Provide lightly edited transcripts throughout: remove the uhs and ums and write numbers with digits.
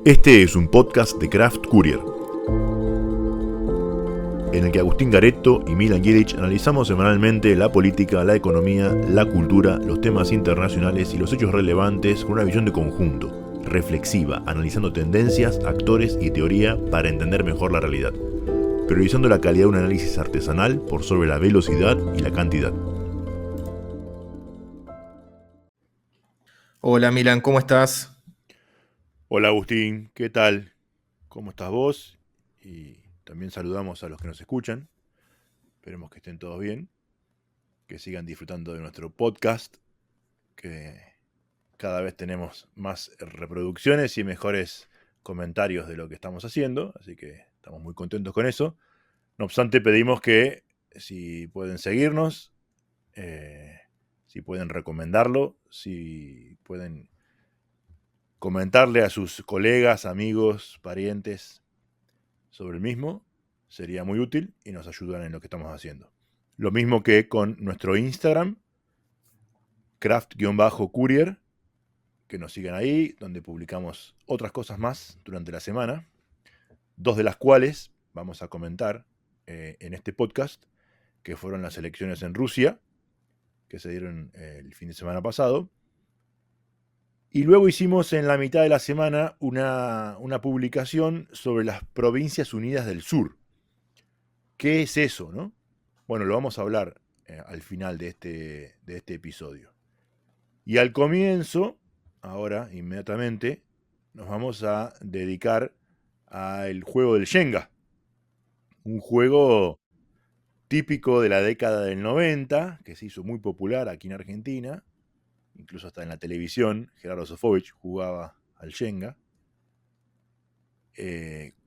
Este es un podcast de Craft Courier, en el que Agustín Garetto y Milan Jedic analizamos semanalmente la política, la economía, la cultura, los temas internacionales y los hechos relevantes con una visión de conjunto, reflexiva, analizando tendencias, actores y teoría para entender mejor la realidad, priorizando la calidad de un análisis artesanal por sobre la velocidad y la cantidad. Hola Milan, ¿cómo estás? Hola Agustín, ¿qué tal? ¿Cómo estás vos? Y también saludamos a los que nos escuchan. Esperemos que estén todos bien, que sigan disfrutando de nuestro podcast, que cada vez tenemos más reproducciones y mejores comentarios de lo que estamos haciendo, así que estamos muy contentos con eso. No obstante, pedimos que si pueden seguirnos, si pueden recomendarlo, si pueden comentarle a sus colegas, amigos, parientes sobre el mismo, sería muy útil y nos ayudan en lo que estamos haciendo. Lo mismo que con nuestro Instagram, craft-courier, que nos sigan ahí, donde publicamos otras cosas más durante la semana, dos de las cuales vamos a comentar en este podcast, que fueron las elecciones en Rusia, que se dieron el fin de semana pasado. Y luego hicimos en la mitad de la semana una publicación sobre las Provincias Unidas del Sur. ¿Qué es eso, no? Bueno, lo vamos a hablar al final de este episodio. Y al comienzo, ahora, inmediatamente, nos vamos a dedicar al juego del Shenga. Un juego típico de la década del 90, que se hizo muy popular aquí en Argentina. Incluso hasta en la televisión, Gerardo Sofovich jugaba al Shenga.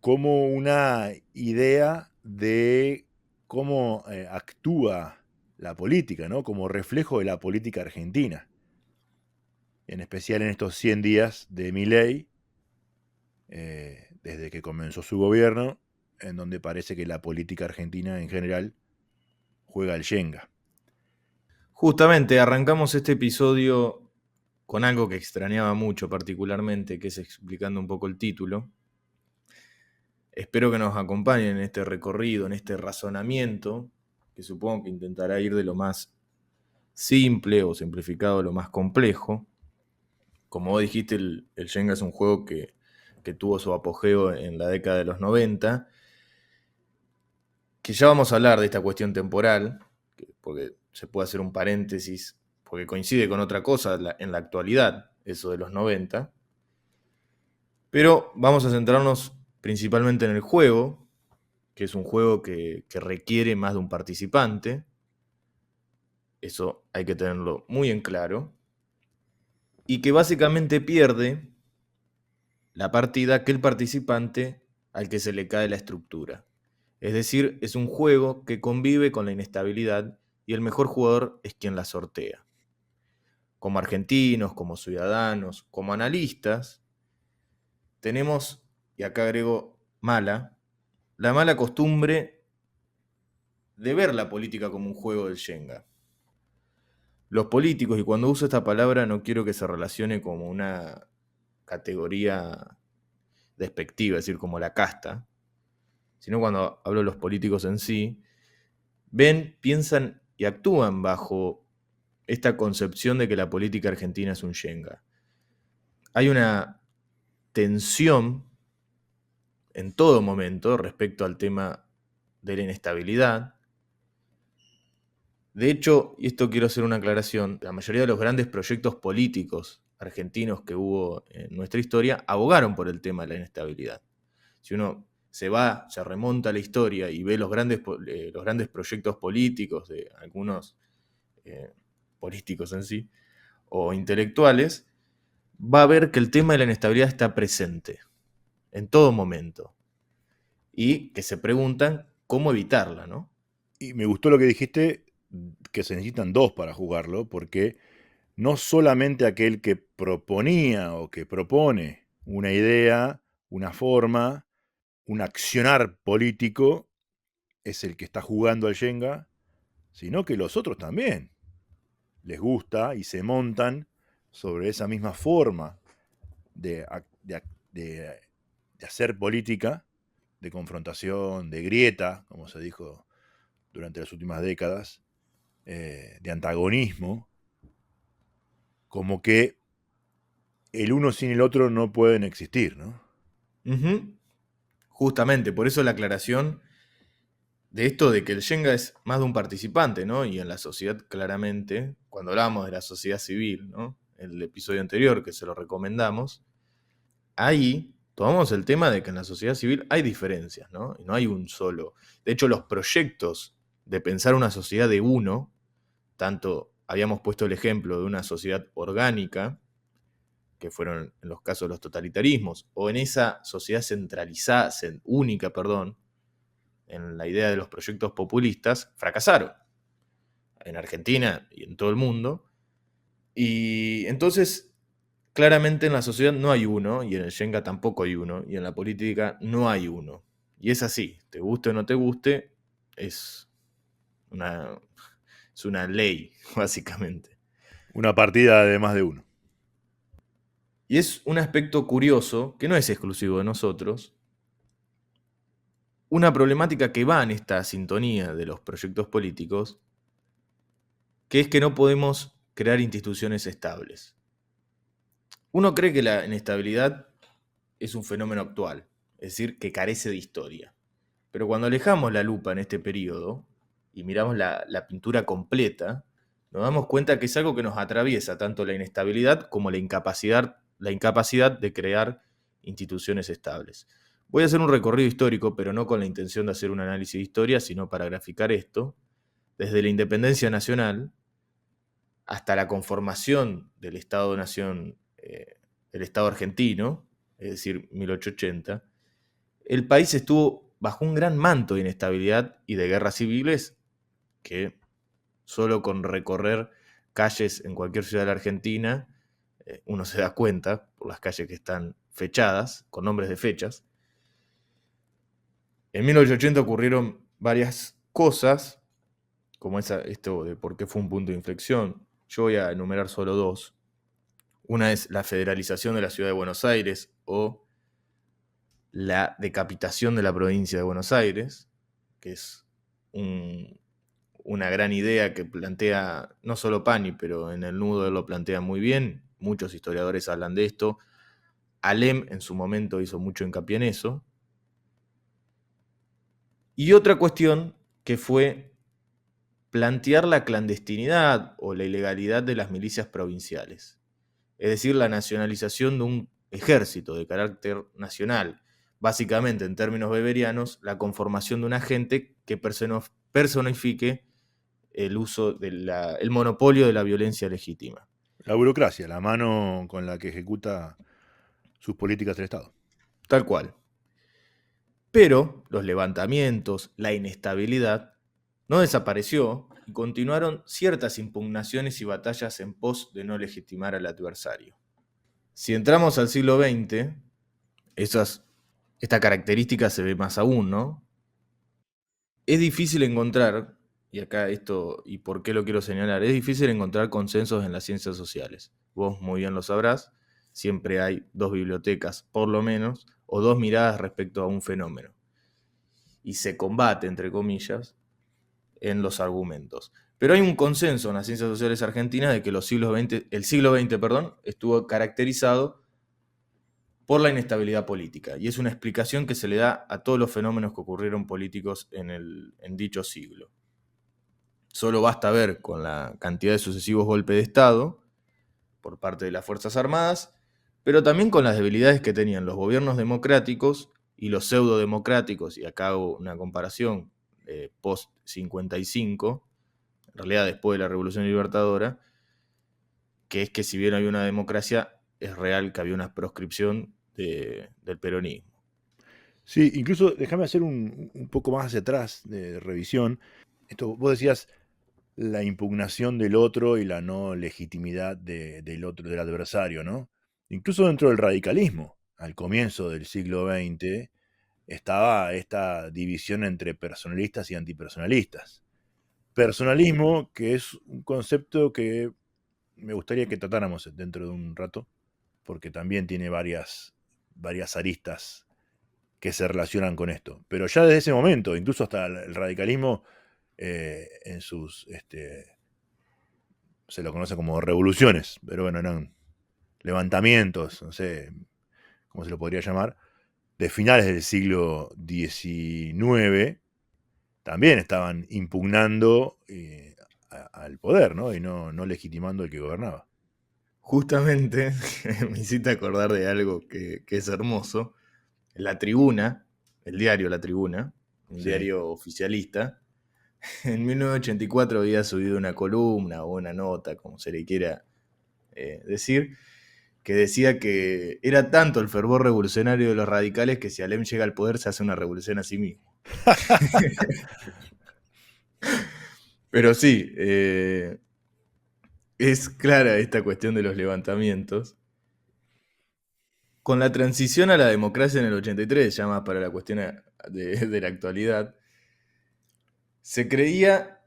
Como una idea de cómo actúa la política, ¿no? Como reflejo de la política argentina. En especial en estos 100 días de Milei, desde que comenzó su gobierno, en donde parece que la política argentina en general juega al Shenga. Justamente arrancamos este episodio con algo que extrañaba mucho particularmente, que es explicando un poco el título. Espero que nos acompañen en este recorrido, en este razonamiento, que supongo que intentará ir de lo más simple o simplificado a lo más complejo. Como vos dijiste, el Shenga es un juego que tuvo su apogeo en la década de los 90, que ya vamos a hablar de esta cuestión temporal, porque se puede hacer un paréntesis, porque coincide con otra cosa en la actualidad, eso de los 90. Pero vamos a centrarnos principalmente en el juego, que es un juego que requiere más de un participante. Eso hay que tenerlo muy en claro. Y que básicamente pierde la partida aquel participante al que se le cae la estructura. Es decir, es un juego que convive con la inestabilidad y el mejor jugador es quien la sortea. Como argentinos, como ciudadanos, como analistas, tenemos, y acá agrego la mala costumbre de ver la política como un juego del Shenga. Los políticos, y cuando uso esta palabra no quiero que se relacione como una categoría despectiva, es decir, como la casta, sino cuando hablo de los políticos en sí, ven, piensan y actúan bajo esta concepción de que la política argentina es un Shenga. Hay una tensión en todo momento respecto al tema de la inestabilidad. De hecho, y esto quiero hacer una aclaración, la mayoría de los grandes proyectos políticos argentinos que hubo en nuestra historia abogaron por el tema de la inestabilidad. Si uno se remonta a la historia y ve los grandes proyectos políticos de algunos políticos en sí, o intelectuales, va a ver que el tema de la inestabilidad está presente en todo momento y que se preguntan cómo evitarla, ¿no? Y me gustó lo que dijiste, que se necesitan dos para jugarlo, porque no solamente aquel que proponía o que propone una idea, una forma, un accionar político, es el que está jugando al Shenga, sino que los otros también les gusta y se montan sobre esa misma forma de hacer política, de confrontación, de grieta, como se dijo durante las últimas décadas, de antagonismo, como que el uno sin el otro no pueden existir, ¿no? Justamente, por eso la aclaración de esto de que el Shenga es más de un participante, ¿no? Y en la sociedad, claramente, cuando hablamos de la sociedad civil, ¿no? El episodio anterior, que se lo recomendamos, ahí tomamos el tema de que en la sociedad civil hay diferencias, ¿no? Y no hay un solo. De hecho, los proyectos de pensar una sociedad de uno, tanto habíamos puesto el ejemplo de una sociedad orgánica, que fueron en los casos de los totalitarismos, o en esa sociedad centralizada, única, perdón, en la idea de los proyectos populistas, fracasaron en Argentina y en todo el mundo. Y entonces, claramente en la sociedad no hay uno, y en el Shenga tampoco hay uno, y en la política no hay uno. Y es así, te guste o no te guste, es una ley, básicamente. Una partida de más de uno. Y es un aspecto curioso, que no es exclusivo de nosotros, una problemática que va en esta sintonía de los proyectos políticos, que es que no podemos crear instituciones estables. Uno cree que la inestabilidad es un fenómeno actual, es decir, que carece de historia. Pero cuando alejamos la lupa en este periodo y miramos la pintura completa, nos damos cuenta que es algo que nos atraviesa tanto la inestabilidad como la incapacidad de crear instituciones estables. Voy a hacer un recorrido histórico, pero no con la intención de hacer un análisis de historia, sino para graficar esto, desde la independencia nacional hasta la conformación del Estado-Nación, el Estado argentino, es decir, 1880, el país estuvo bajo un gran manto de inestabilidad y de guerras civiles que solo con recorrer calles en cualquier ciudad de la Argentina, uno se da cuenta, por las calles que están fechadas, con nombres de fechas. En 1880 ocurrieron varias cosas, como esto de por qué fue un punto de inflexión. Yo voy a enumerar solo dos. Una es la federalización de la ciudad de Buenos Aires o la decapitación de la provincia de Buenos Aires, que es una gran idea que plantea no solo Pani, pero en el nudo él lo plantea muy bien. Muchos historiadores hablan de esto. Alem en su momento hizo mucho hincapié en eso. Y otra cuestión que fue plantear la clandestinidad o la ilegalidad de las milicias provinciales. Es decir, la nacionalización de un ejército de carácter nacional. Básicamente, en términos weberianos, la conformación de un agente que personifique el uso el monopolio de la violencia legítima. La burocracia, la mano con la que ejecuta sus políticas del Estado. Tal cual. Pero los levantamientos, la inestabilidad, no desapareció y continuaron ciertas impugnaciones y batallas en pos de no legitimar al adversario. Si entramos al siglo XX, esta característica se ve más aún, ¿no? Es difícil encontrar, y acá esto, y por qué lo quiero señalar, es difícil encontrar consensos en las ciencias sociales. Vos muy bien lo sabrás, siempre hay dos bibliotecas, por lo menos, o dos miradas respecto a un fenómeno. Y se combate, entre comillas, en los argumentos. Pero hay un consenso en las ciencias sociales argentinas de que el siglo XX estuvo caracterizado por la inestabilidad política. Y es una explicación que se le da a todos los fenómenos que ocurrieron políticos en dicho siglo. Solo basta ver con la cantidad de sucesivos golpes de Estado por parte de las Fuerzas Armadas, pero también con las debilidades que tenían los gobiernos democráticos y los pseudo-democráticos, y acá hago una comparación post-55, en realidad después de la Revolución Libertadora, que es que si bien había una democracia, es real que había una proscripción del peronismo. Sí, incluso déjame hacer un poco más hacia atrás de revisión. Esto, vos decías la impugnación del otro y la no legitimidad del otro, del adversario, ¿no? Incluso dentro del radicalismo, al comienzo del siglo XX, estaba esta división entre personalistas y antipersonalistas. Personalismo, que es un concepto que me gustaría que tratáramos dentro de un rato, porque también tiene varias aristas que se relacionan con esto. Pero ya desde ese momento, incluso hasta el radicalismo en sus, se lo conoce como revoluciones, pero bueno, eran levantamientos, no sé cómo se lo podría llamar, de finales del siglo XIX, también estaban impugnando al poder, ¿no? Y no legitimando al que gobernaba. Justamente me hiciste acordar de algo que es hermoso. La Tribuna, el diario La Tribuna, un Sí. diario oficialista, en 1984 había subido una columna o una nota, como se le quiera decir, que decía que era tanto el fervor revolucionario de los radicales que si Alem llega al poder se hace una revolución a sí mismo. Pero sí, es clara esta cuestión de los levantamientos. Con la transición a la democracia en el 83, ya más para la cuestión de la actualidad, se creía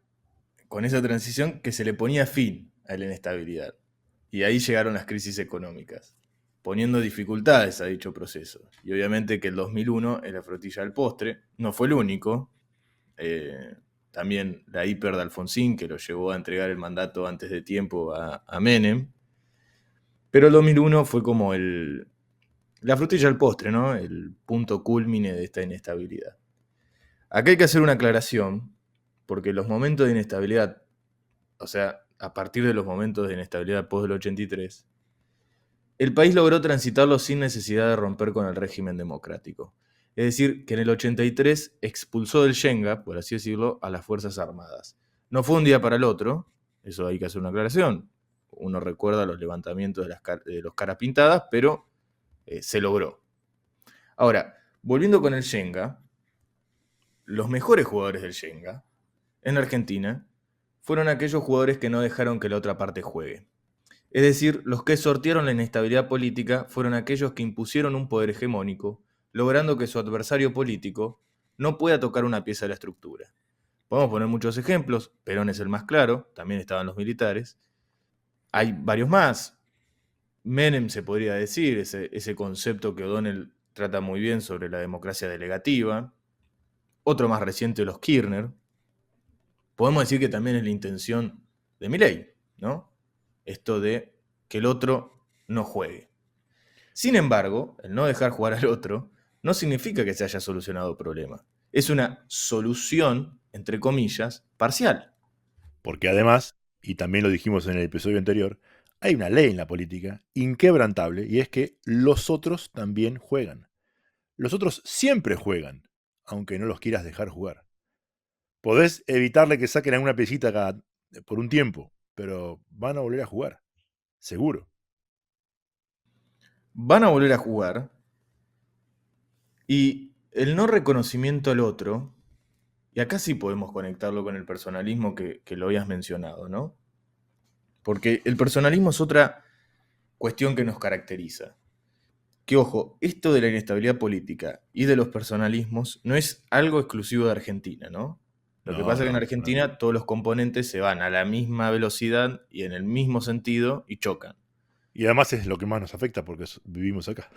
con esa transición que se le ponía fin a la inestabilidad. Y ahí llegaron las crisis económicas, poniendo dificultades a dicho proceso. Y obviamente que el 2001 es la frutilla del postre, no fue el único. También la hiper de Alfonsín, que lo llevó a entregar el mandato antes de tiempo a Menem. Pero el 2001 fue como la frutilla del postre, ¿no? El punto culmine de esta inestabilidad. Acá hay que hacer una aclaración, porque los momentos de inestabilidad, o sea, a partir de los momentos de inestabilidad post del 83, el país logró transitarlo sin necesidad de romper con el régimen democrático. Es decir, que en el 83 expulsó del Shenga, por así decirlo, a las Fuerzas Armadas. No fue un día para el otro, eso hay que hacer una aclaración. Uno recuerda los levantamientos de los caras pintadas, pero se logró. Ahora, volviendo con el Shenga, los mejores jugadores del Shenga en Argentina fueron aquellos jugadores que no dejaron que la otra parte juegue. Es decir, los que sortearon la inestabilidad política fueron aquellos que impusieron un poder hegemónico, logrando que su adversario político no pueda tocar una pieza de la estructura. Podemos poner muchos ejemplos, Perón es el más claro, también estaban los militares. Hay varios más. Menem se podría decir, ese concepto que O'Donnell trata muy bien sobre la democracia delegativa. Otro más reciente, los Kirchner. Podemos decir que también es la intención de Milei, ¿no? Esto de que el otro no juegue. Sin embargo, el no dejar jugar al otro no significa que se haya solucionado el problema. Es una solución, entre comillas, parcial. Porque además, y también lo dijimos en el episodio anterior, hay una ley en la política inquebrantable y es que los otros también juegan. Los otros siempre juegan, aunque no los quieras dejar jugar. Podés evitarle que saquen alguna piecita por un tiempo, pero van a volver a jugar, seguro. Van a volver a jugar y el no reconocimiento al otro, y acá sí podemos conectarlo con el personalismo que lo habías mencionado, ¿no? Porque el personalismo es otra cuestión que nos caracteriza. Que ojo, esto de la inestabilidad política y de los personalismos no es algo exclusivo de Argentina, ¿no? Lo que No, pasa es que en no, para nada. Argentina todos los componentes se van a la misma velocidad y en el mismo sentido y chocan. Y además es lo que más nos afecta porque vivimos acá.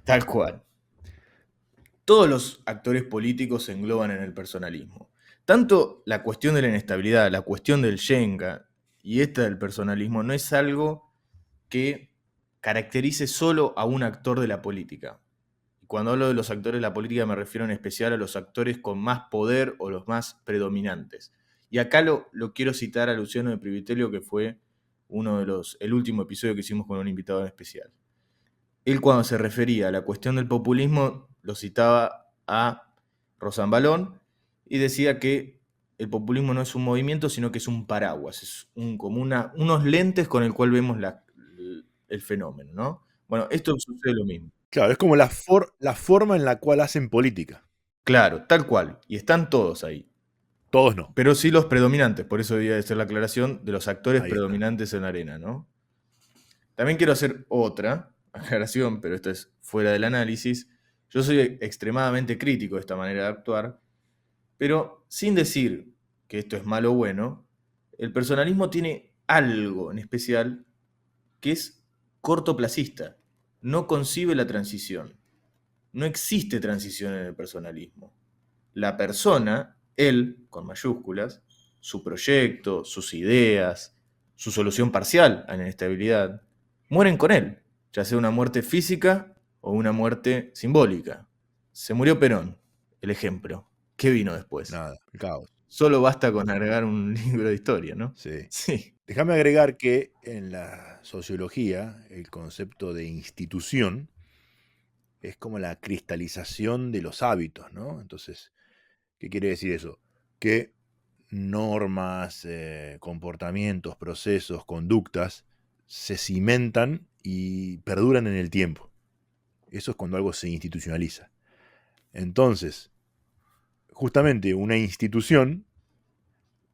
Tal cual. Todos los actores políticos se engloban en el personalismo. Tanto la cuestión de la inestabilidad, la cuestión del Shenga y esta del personalismo no es algo que caracterice solo a un actor de la política. Y cuando hablo de los actores de la política me refiero en especial a los actores con más poder o los más predominantes. Y acá lo quiero citar a Luciano de Privitelio, que fue el último episodio que hicimos con un invitado en especial. Él cuando se refería a la cuestión del populismo lo citaba a Rosanbalón y decía que el populismo no es un movimiento, sino que es un paraguas, es como unos lentes con el cual vemos el fenómeno, ¿no? Bueno, esto sucede lo mismo. Claro, es como la forma en la cual hacen política. Claro, tal cual, y están todos ahí. Todos no. Pero sí los predominantes, por eso debía de ser la aclaración de los actores Ahí está. predominantes en la arena, ¿no? También quiero hacer otra aclaración, pero esto es fuera del análisis. Yo soy extremadamente crítico de esta manera de actuar, pero sin decir que esto es malo o bueno, el personalismo tiene algo en especial que es cortoplacista, no concibe la transición. no existe transición en el personalismo. La persona, él, con mayúsculas, su proyecto, sus ideas, su solución parcial a la inestabilidad, mueren con él, ya sea una muerte física o una muerte simbólica. Se murió Perón, el ejemplo. ¿Qué vino después? Nada, el caos. Solo basta con agregar un libro de historia, ¿no? Sí. Sí. Déjame agregar que en la sociología el concepto de institución es como la cristalización de los hábitos, ¿no? Entonces, ¿qué quiere decir eso? Que normas, comportamientos, procesos, conductas se cimentan y perduran en el tiempo. Eso es cuando algo se institucionaliza. Entonces, justamente una institución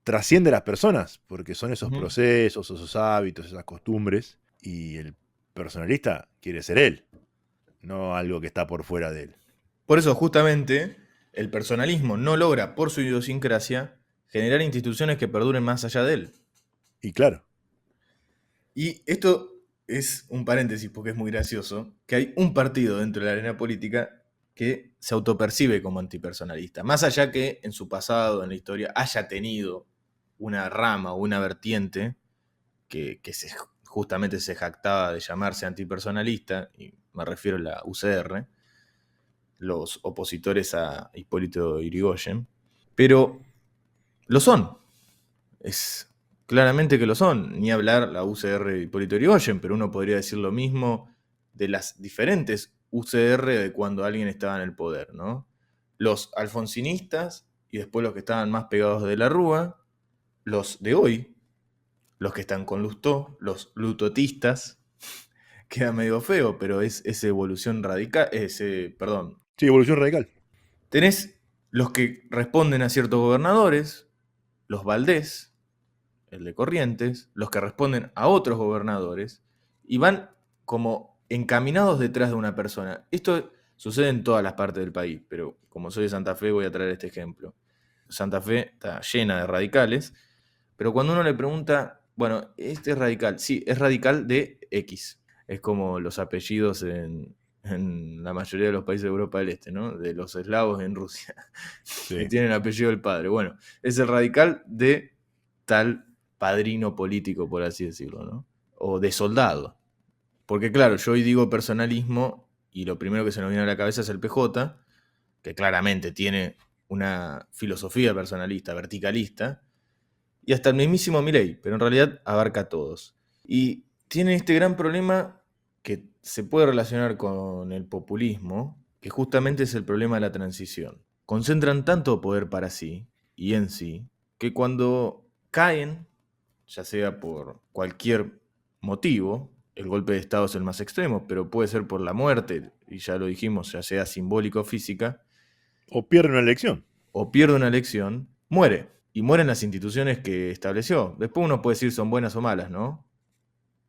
trasciende a las personas, porque son esos procesos, esos hábitos, esas costumbres, y el personalista quiere ser él, no algo que está por fuera de él. Por eso, justamente, el personalismo no logra, por su idiosincrasia, generar instituciones que perduren más allá de él. Y claro. Y esto es un paréntesis porque es muy gracioso, que hay un partido dentro de la arena política que se autopercibe como antipersonalista. Más allá que en su pasado, en la historia, haya tenido una rama o una vertiente que justamente se jactaba de llamarse antipersonalista, y me refiero a la UCR, los opositores a Hipólito Yrigoyen, pero lo son. Es claramente que lo son. Ni hablar la UCR de Hipólito Yrigoyen, pero uno podría decir lo mismo de las diferentes UCR de cuando alguien estaba en el poder, ¿no? Los alfonsinistas y después los que estaban más pegados de la Rúa, los de hoy, los que están con Lustó, los lutotistas, queda medio feo, pero es esa evolución radical, perdón. Sí, evolución radical. Tenés los que responden a ciertos gobernadores, los Valdés, el de Corrientes, los que responden a otros gobernadores, y van como encaminados detrás de una persona. Esto sucede en todas las partes del país, pero como soy de Santa Fe voy a traer este ejemplo. Santa Fe está llena de radicales, pero cuando uno le pregunta, bueno, este es radical, sí, es radical de X. Es como los apellidos en la mayoría de los países de Europa del Este, ¿no? De los eslavos en Rusia, que Sí. tienen el apellido del padre. Bueno, es el radical de tal padrino político, por así decirlo, ¿no? O de soldado. Porque claro, yo hoy digo personalismo y lo primero que se nos viene a la cabeza es el PJ, que claramente tiene una filosofía personalista, verticalista, y hasta el mismísimo Milei, pero en realidad abarca a todos. Y tiene este gran problema que se puede relacionar con el populismo, que justamente es el problema de la transición. Concentran tanto poder para sí y en sí, que cuando caen, ya sea por cualquier motivo, el golpe de Estado es el más extremo, pero puede ser por la muerte, y ya lo dijimos, ya sea simbólica o física, O pierde una elección. o pierde una elección, muere. Y mueren las instituciones que estableció. Después uno puede decir son buenas o malas, ¿no?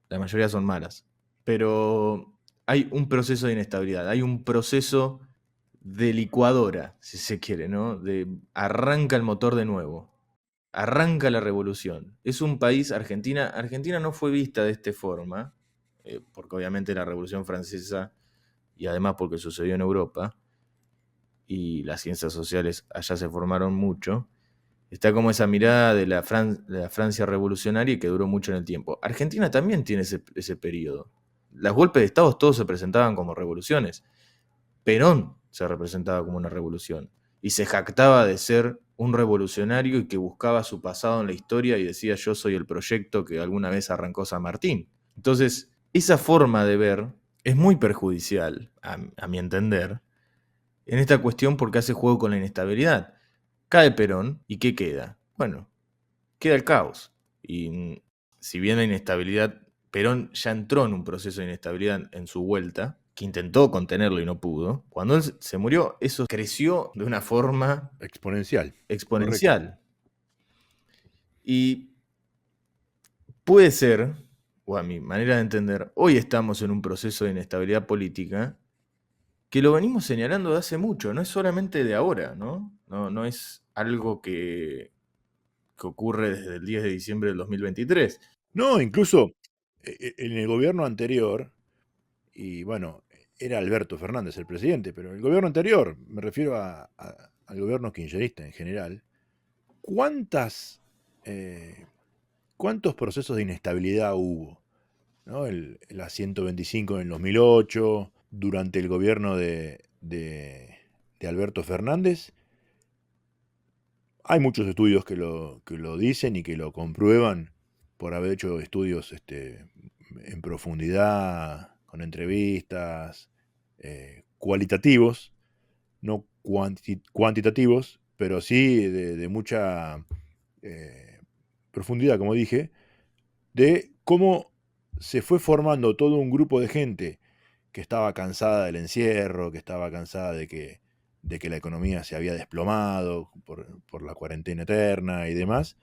La mayoría son malas. Pero hay un proceso de inestabilidad, hay un proceso de licuadora, si se quiere, ¿no? De arranca el motor de nuevo, arranca la revolución. Es un país, Argentina no fue vista de esta forma, porque obviamente la Revolución Francesa, y además porque sucedió en Europa, y las ciencias sociales allá se formaron mucho, está como esa mirada de la Francia revolucionaria que duró mucho en el tiempo. Argentina también tiene ese periodo. Los golpes de Estado todos se presentaban como revoluciones. Perón se representaba como una revolución y se jactaba de ser un revolucionario y que buscaba su pasado en la historia y decía yo soy el proyecto que alguna vez arrancó San Martín. Entonces, esa forma de ver es muy perjudicial, a mi entender, en esta cuestión porque hace juego con la inestabilidad. Cae Perón y ¿qué queda? Bueno, queda el caos. Y si bien la inestabilidad, Perón ya entró en un proceso de inestabilidad en su vuelta, que intentó contenerlo y no pudo, cuando él se murió, eso creció de una forma Exponencial. Correcto. exponencial. Y puede ser, o a mi manera de entender, hoy estamos en un proceso de inestabilidad política que lo venimos señalando de hace mucho, no es solamente de ahora, ¿no? No es algo que ocurre desde el 10 de diciembre del 2023. No, incluso en el gobierno anterior, y bueno, era Alberto Fernández el presidente, pero el gobierno anterior, me refiero al gobierno kirchnerista en general, ¿cuántas, ¿cuántos procesos de inestabilidad hubo? ¿No? La 125 en el 2008, durante el gobierno de Alberto Fernández. Hay muchos estudios que lo dicen y que lo comprueban por haber hecho estudios en profundidad, con entrevistas, cualitativos, no cuantitativos, pero sí de mucha profundidad, como dije, de cómo se fue formando todo un grupo de gente que estaba cansada del encierro, que estaba cansada de que la economía se había desplomado por la cuarentena eterna y demás,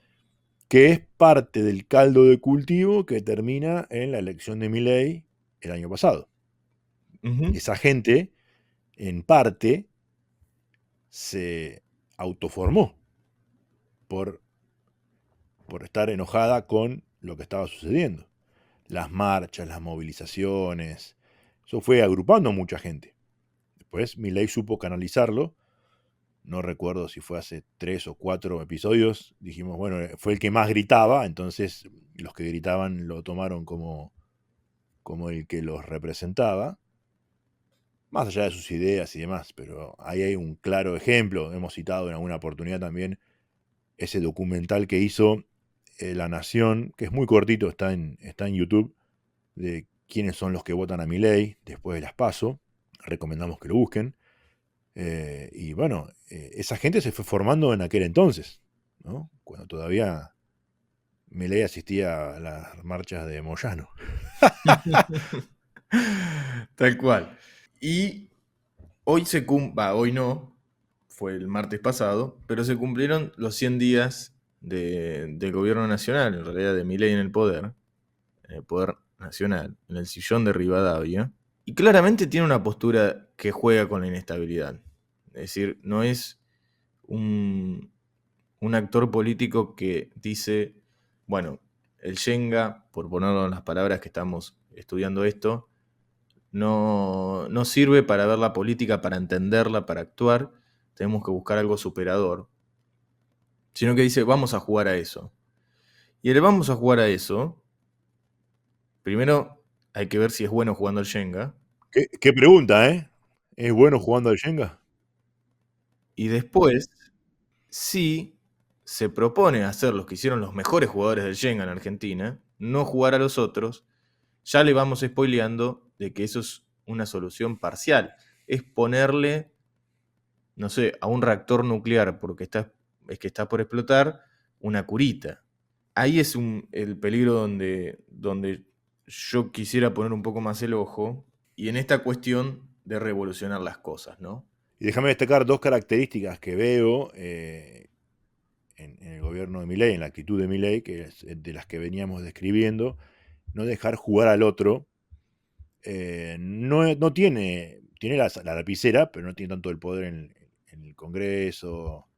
que es parte del caldo de cultivo que termina en la elección de Milei el año pasado. Ujú. Esa gente, en parte, se autoformó por estar enojada con lo que estaba sucediendo. Las marchas, las movilizaciones, eso fue agrupando a mucha gente. Después Milei supo canalizarlo. No recuerdo si fue hace 3 o 4 episodios. Dijimos, bueno, fue el que más gritaba, entonces los que gritaban lo tomaron como el que los representaba, más allá de sus ideas y demás, pero ahí hay un claro ejemplo. Hemos citado en alguna oportunidad también ese documental que hizo La Nación, que es muy cortito, está en YouTube, de quiénes son los que votan a Milei después de las PASO. Recomendamos que lo busquen. Y bueno, esa gente se fue formando en aquel entonces, ¿no? Cuando todavía Milei asistía a las marchas de Moyano. Tal cual. Y hoy hoy no, fue el martes pasado, pero se cumplieron los 100 días del gobierno nacional, en realidad de Milei en el poder nacional, en el sillón de Rivadavia, y claramente tiene una postura que juega con la inestabilidad. Es decir, no es un actor político que dice, bueno, el Shenga, por ponerlo en las palabras que estamos estudiando esto, no sirve para ver la política, para entenderla, para actuar. Tenemos que buscar algo superador. Sino que dice, vamos a jugar a eso. Y el vamos a jugar a eso, primero hay que ver si es bueno jugando al Shenga. ¿Qué pregunta, eh? ¿Es bueno jugando al Shenga? Y después, si se propone hacer los que hicieron los mejores jugadores del Shenga en Argentina, no jugar a los otros, ya le vamos spoileando de que eso es una solución parcial. Es ponerle, no sé, a un reactor nuclear porque es que está por explotar, una curita. Ahí es el peligro donde yo quisiera poner un poco más el ojo, y en esta cuestión de revolucionar las cosas, ¿no? Y déjame destacar 2 características que veo en el gobierno de Milei, en la actitud de Milei, que es de las que veníamos describiendo. No dejar jugar al otro. No tiene la lapicera, pero no tiene tanto el poder en el Congreso,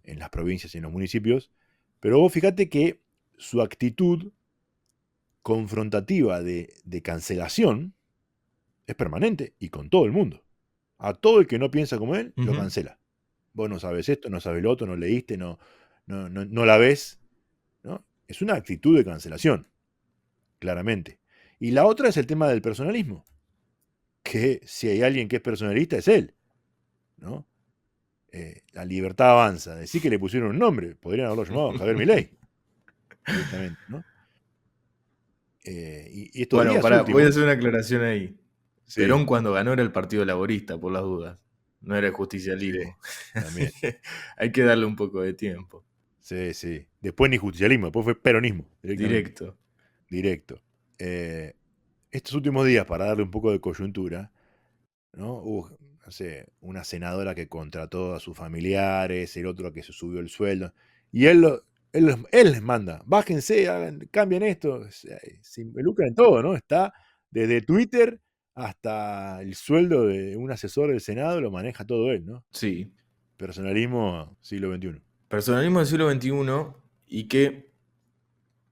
en las provincias y en los municipios. Pero vos fíjate que su actitud confrontativa de cancelación es permanente y con todo el mundo. A todo el que no piensa como él, lo cancela. Vos no sabes esto, no sabes lo otro, no leíste, no la ves, ¿no? Es una actitud de cancelación, claramente. Y la otra es el tema del personalismo, que si hay alguien que es personalista es él, ¿no? La libertad avanza. Decir que le pusieron un nombre, podrían haberlo llamado Javier Milei, directamente, ¿no? Y estos Bueno, días voy a últimos, hacer una aclaración ahí. sí, Perón cuando ganó era el Partido Laborista, por las dudas. No era el sí, justicialismo. también, Hay que darle un poco de tiempo. sí, sí. Después ni justicialismo, después fue peronismo, directamente, Directo. directo. Estos últimos días, para darle un poco de coyuntura, ¿no? No sé, una senadora que contrató a sus familiares, el otro que se subió el sueldo, y él les manda, bájense, cambien esto, se involucra en todo, ¿no? Está desde Twitter hasta el sueldo de un asesor del Senado, lo maneja todo él, ¿no? Sí. Personalismo siglo XXI. Personalismo del siglo XXI, y que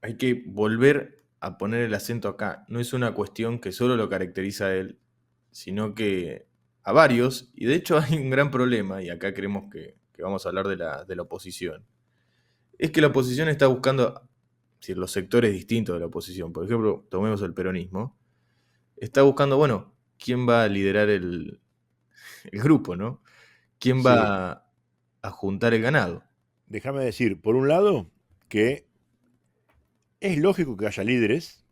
hay que volver a poner el acento acá. No es una cuestión que solo lo caracteriza a él, sino que a varios, y de hecho hay un gran problema, y acá creemos que vamos a hablar de la oposición, es que la oposición está buscando, si los sectores distintos de la oposición, por ejemplo, tomemos el peronismo, está buscando, bueno, quién va a liderar el grupo, ¿no? ¿Quién Sí, va a juntar el ganado? déjame decir, por un lado, que es lógico que haya líderes,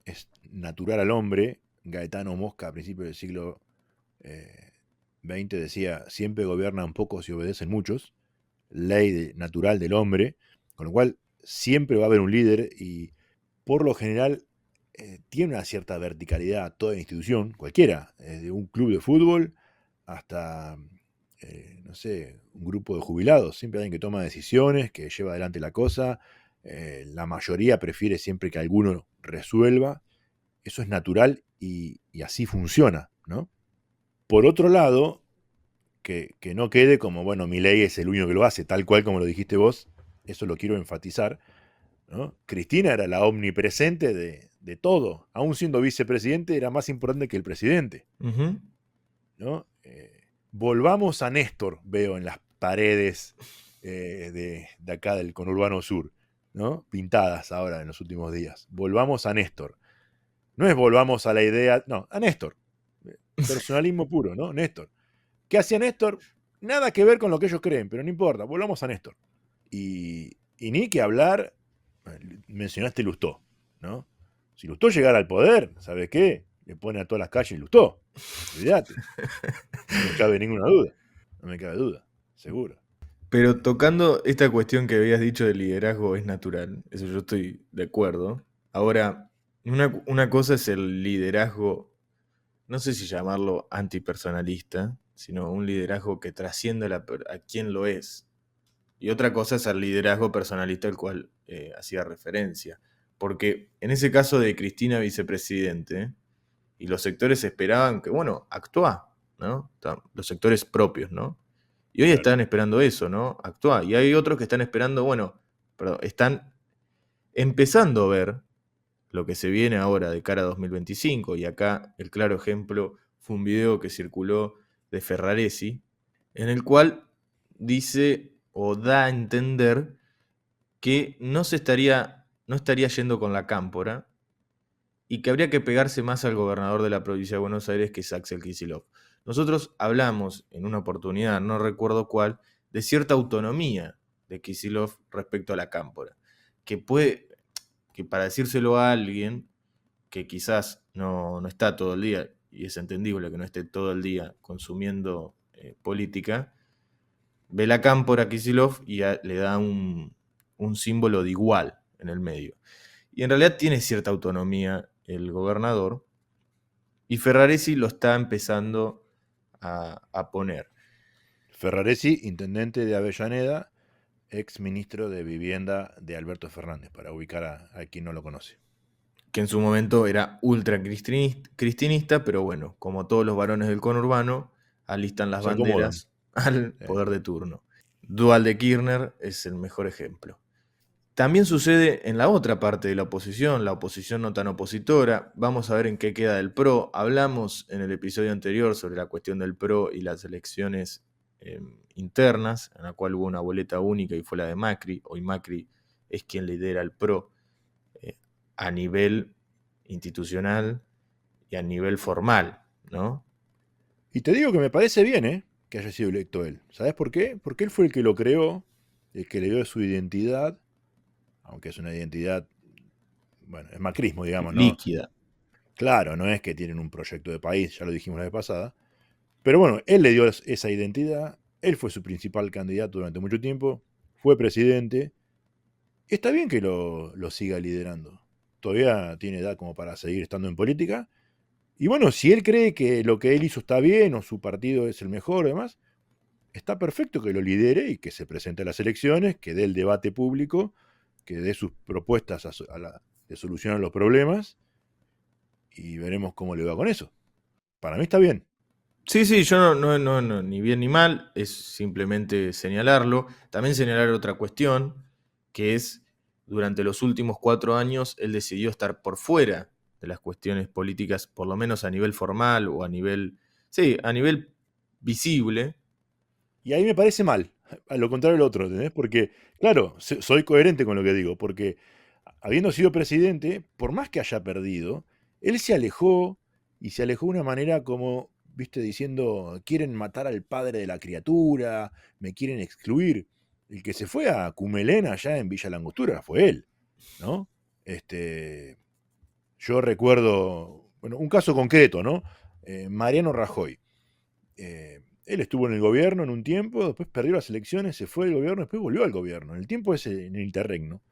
es natural al hombre. Gaetano Mosca a principios del siglo XX decía, siempre gobiernan pocos y obedecen muchos, natural del hombre, con lo cual siempre va a haber un líder y por lo general tiene una cierta verticalidad toda institución, cualquiera, desde un club de fútbol hasta, no sé, un grupo de jubilados. Siempre hay alguien que toma decisiones, que lleva adelante la cosa. La mayoría prefiere siempre que alguno resuelva. Eso es natural y así funciona, ¿no? Por otro lado, que no quede como, bueno, Milei es el único que lo hace, tal cual como lo dijiste vos, eso lo quiero enfatizar, ¿no? Cristina era la omnipresente de todo, aún siendo vicepresidente era más importante que el presidente, Ujú. ¿no? Volvamos a Néstor, veo en las paredes de acá del conurbano sur, ¿no? Pintadas ahora en los últimos días. Volvamos a Néstor. No es volvamos a la idea, no, a Néstor. Personalismo puro, ¿no? Néstor. ¿Qué hacía Néstor? Nada que ver con lo que ellos creen, pero no importa, volvamos a Néstor. Y ni que hablar, mencionaste Lustó, ¿no? Si Lustó llegara al poder, ¿sabe qué? Le pone a todas las calles Lustó. Olvídate. No me cabe ninguna duda. No me cabe duda, seguro. Pero tocando esta cuestión que habías dicho del liderazgo es natural, eso yo estoy de acuerdo. Ahora, una cosa es el liderazgo, no sé si llamarlo antipersonalista, sino un liderazgo que trasciende a quien lo es. Y otra cosa es el liderazgo personalista al cual hacía referencia. Porque en ese caso de Cristina vicepresidente, y los sectores esperaban que, bueno, actúa, ¿no? Los sectores propios, ¿no? Y hoy Claro. están esperando eso, ¿no? Actúa. Y hay otros que están esperando, bueno, perdón, están empezando a ver lo que se viene ahora de cara a 2025. Y acá el claro ejemplo fue un video que circuló de Ferraresi, en el cual dice o da a entender que no estaría yendo con la cámpora y que habría que pegarse más al gobernador de la provincia de Buenos Aires, que es Axel Kicillof. Nosotros hablamos en una oportunidad, no recuerdo cuál, de cierta autonomía de Kicillof respecto a la cámpora, que puede, que para decírselo a alguien que quizás no está todo el día, y es entendible que no esté todo el día consumiendo política, ve la cámpora a Kicillof y le da un símbolo de igual en el medio. Y en realidad tiene cierta autonomía el gobernador, y Ferraresi lo está empezando a poner. Ferraresi, intendente de Avellaneda, ex ministro de Vivienda de Alberto Fernández, para ubicar a quien no lo conoce. Que en su momento era ultra cristinista, pero bueno, como todos los varones del conurbano, alistan las Se acomodan. banderas al Sí. poder de turno. Dual de Kirchner es el mejor ejemplo. También sucede en la otra parte de la oposición no tan opositora. Vamos a ver en qué queda el PRO. Hablamos en el episodio anterior sobre la cuestión del PRO y las elecciones internas, en la cual hubo una boleta única y fue la de Macri. Hoy Macri es quien lidera el PRO a nivel institucional y a nivel formal, ¿no? Y te digo que me parece bien, que haya sido electo él. ¿Sabes por qué? Porque él fue el que lo creó, el que le dio su identidad, aunque es una identidad, bueno, es macrismo, digamos, ¿no? Líquida. Claro, no es que tienen un proyecto de país, ya lo dijimos la vez pasada. Pero bueno, él le dio esa identidad, él fue su principal candidato durante mucho tiempo, fue presidente. Está bien que lo siga liderando. Todavía tiene edad como para seguir estando en política. Y bueno, si él cree que lo que él hizo está bien o su partido es el mejor y demás, está perfecto que lo lidere y que se presente a las elecciones, que dé el debate público, que dé sus propuestas de solucionar los problemas y veremos cómo le va con eso. Para mí está bien. Sí, sí, yo no, ni bien ni mal, es simplemente señalarlo. También señalar otra cuestión, que es, durante los últimos 4 años, él decidió estar por fuera de las cuestiones políticas, por lo menos a nivel formal o a nivel visible. Y ahí me parece mal, a lo contrario del otro, ¿entendés? Porque, claro, soy coherente con lo que digo, porque habiendo sido presidente, por más que haya perdido, él se alejó y se alejó de una manera como, viste, diciendo, quieren matar al padre de la criatura, me quieren excluir. El que se fue a Cumelén allá en Villa Langostura fue él, ¿no? Yo recuerdo, bueno, un caso concreto, ¿no? Mariano Rajoy. Él estuvo en el gobierno en un tiempo, después perdió las elecciones, se fue del gobierno, después volvió al gobierno. En el tiempo ese, en el interregno,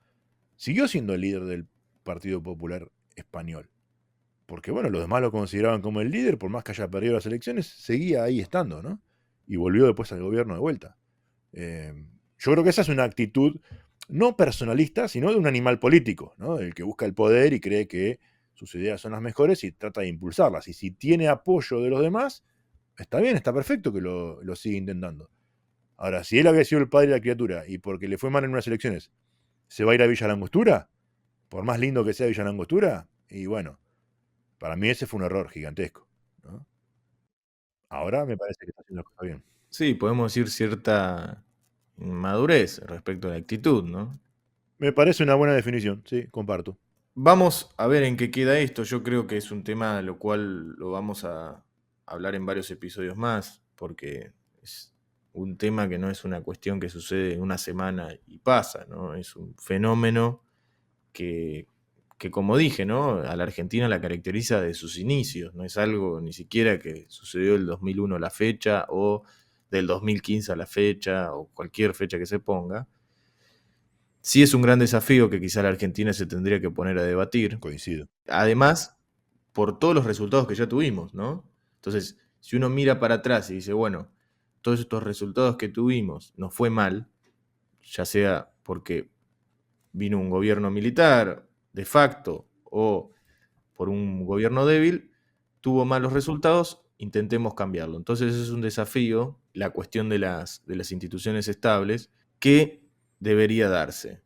siguió siendo el líder del Partido Popular Español. Porque, bueno, los demás lo consideraban como el líder, por más que haya perdido las elecciones, seguía ahí estando, ¿no? Y volvió después al gobierno de vuelta. Yo creo que esa es una actitud no personalista, sino de un animal político, ¿no? El que busca el poder y cree que sus ideas son las mejores y trata de impulsarlas. Y si tiene apoyo de los demás, está bien, está perfecto que lo siga intentando. Ahora, si él había sido el padre de la criatura y porque le fue mal en unas elecciones, se va a ir a Villa Langostura, por más lindo que sea Villa Langostura, y bueno, para mí ese fue un error gigantesco, ¿no? Ahora me parece que está haciendo las cosas bien. Sí, podemos decir cierta madurez respecto a la actitud, ¿no? Me parece una buena definición, sí, comparto. Vamos a ver en qué queda esto. Yo creo que es un tema lo cual lo vamos a hablar en varios episodios más, porque es un tema que no es una cuestión que sucede en una semana y pasa, ¿no? Es un fenómeno que, como dije, ¿no? A la Argentina la caracteriza de sus inicios, no es algo ni siquiera que sucedió del 2001 a la fecha o del 2015 a la fecha o cualquier fecha que se ponga. Sí es un gran desafío que quizá la Argentina se tendría que poner a debatir. Coincido. Además, por todos los resultados que ya tuvimos, ¿no? Entonces, si uno mira para atrás y dice, bueno, todos estos resultados que tuvimos nos fue mal, ya sea porque vino un gobierno militar de facto o por un gobierno débil, tuvo malos resultados, intentemos cambiarlo. Entonces es un desafío, la cuestión de las instituciones estables, que debería darse.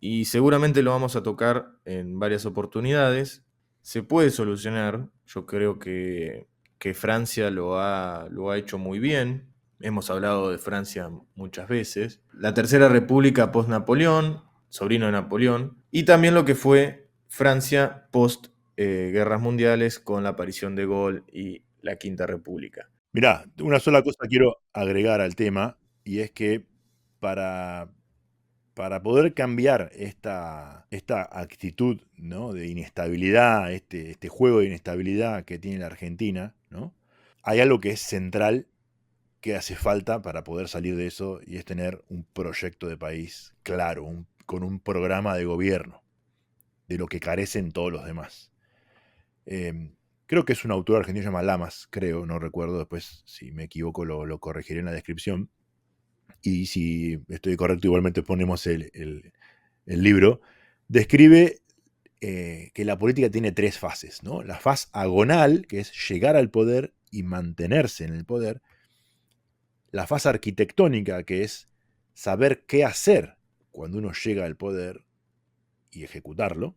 Y seguramente lo vamos a tocar en varias oportunidades. Se puede solucionar, yo creo que Francia lo ha hecho muy bien. Hemos hablado de Francia muchas veces. La Tercera República post-Napoleón, sobrino de Napoleón, y también lo que fue Francia post guerras mundiales con la aparición de Gaulle y la Quinta República. Mirá, una sola cosa quiero agregar al tema, y es que para, para poder cambiar esta actitud, ¿no? De inestabilidad, este juego de inestabilidad que tiene la Argentina, ¿no? Hay algo que es central que hace falta para poder salir de eso, y es tener un proyecto de país claro, con un programa de gobierno, de lo que carecen todos los demás. Creo que es un autor argentino que se llama Lamas, creo, no recuerdo, después si me equivoco lo corregiré en la descripción. Y si estoy correcto, igualmente ponemos el libro. Describe que la política tiene tres fases, ¿no? La fase agonal, que es llegar al poder y mantenerse en el poder. La fase arquitectónica, que es saber qué hacer cuando uno llega al poder y ejecutarlo.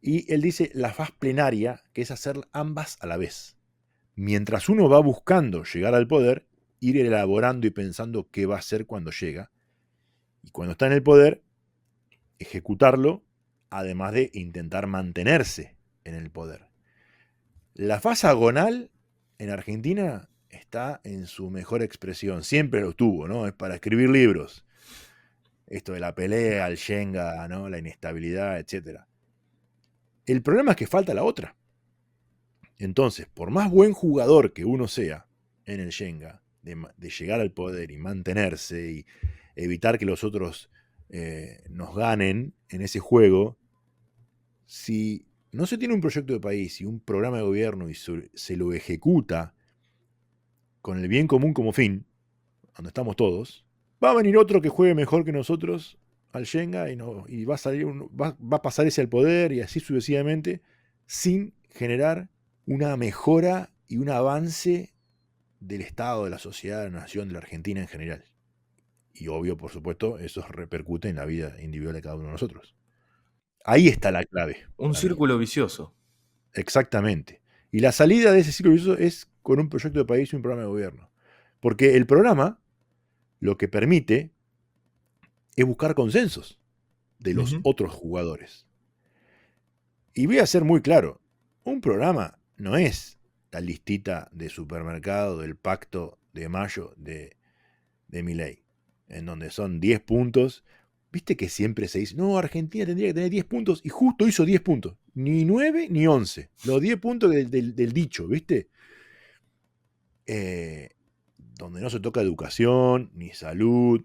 Y él dice la fase plenaria, que es hacer ambas a la vez. Mientras uno va buscando llegar al poder, ir elaborando y pensando qué va a hacer cuando llega. Y cuando está en el poder, ejecutarlo, además de intentar mantenerse en el poder. La fase agonal en Argentina está en su mejor expresión. Siempre lo tuvo, ¿no? Es para escribir libros. Esto de la pelea, el Shenga, ¿no? La inestabilidad, etc. El problema es que falta la otra. Entonces, por más buen jugador que uno sea en el Shenga, de llegar al poder y mantenerse y evitar que los otros nos ganen en ese juego, si no se tiene un proyecto de país y un programa de gobierno y se lo ejecuta con el bien común como fin, donde estamos todos, va a venir otro que juegue mejor que nosotros al Shenga y va a pasar ese al poder y así sucesivamente, sin generar una mejora y un avance del Estado, de la sociedad, de la nación, de la Argentina en general. Y obvio, por supuesto, eso repercute en la vida individual de cada uno de nosotros. Ahí está la clave. Un círculo vicioso. Exactamente. Y la salida de ese ciclo vicioso es con un proyecto de país y un programa de gobierno. Porque el programa lo que permite es buscar consensos de los Ujú. otros jugadores. Y voy a ser muy claro, un programa no es la listita de supermercado del pacto de mayo de Milei, en donde son 10 puntos. Viste que siempre se dice, no, Argentina tendría que tener 10 puntos, y justo hizo 10 puntos. Ni 9 ni 11. Los 10 puntos del dicho, ¿viste? Donde no se toca educación, ni salud,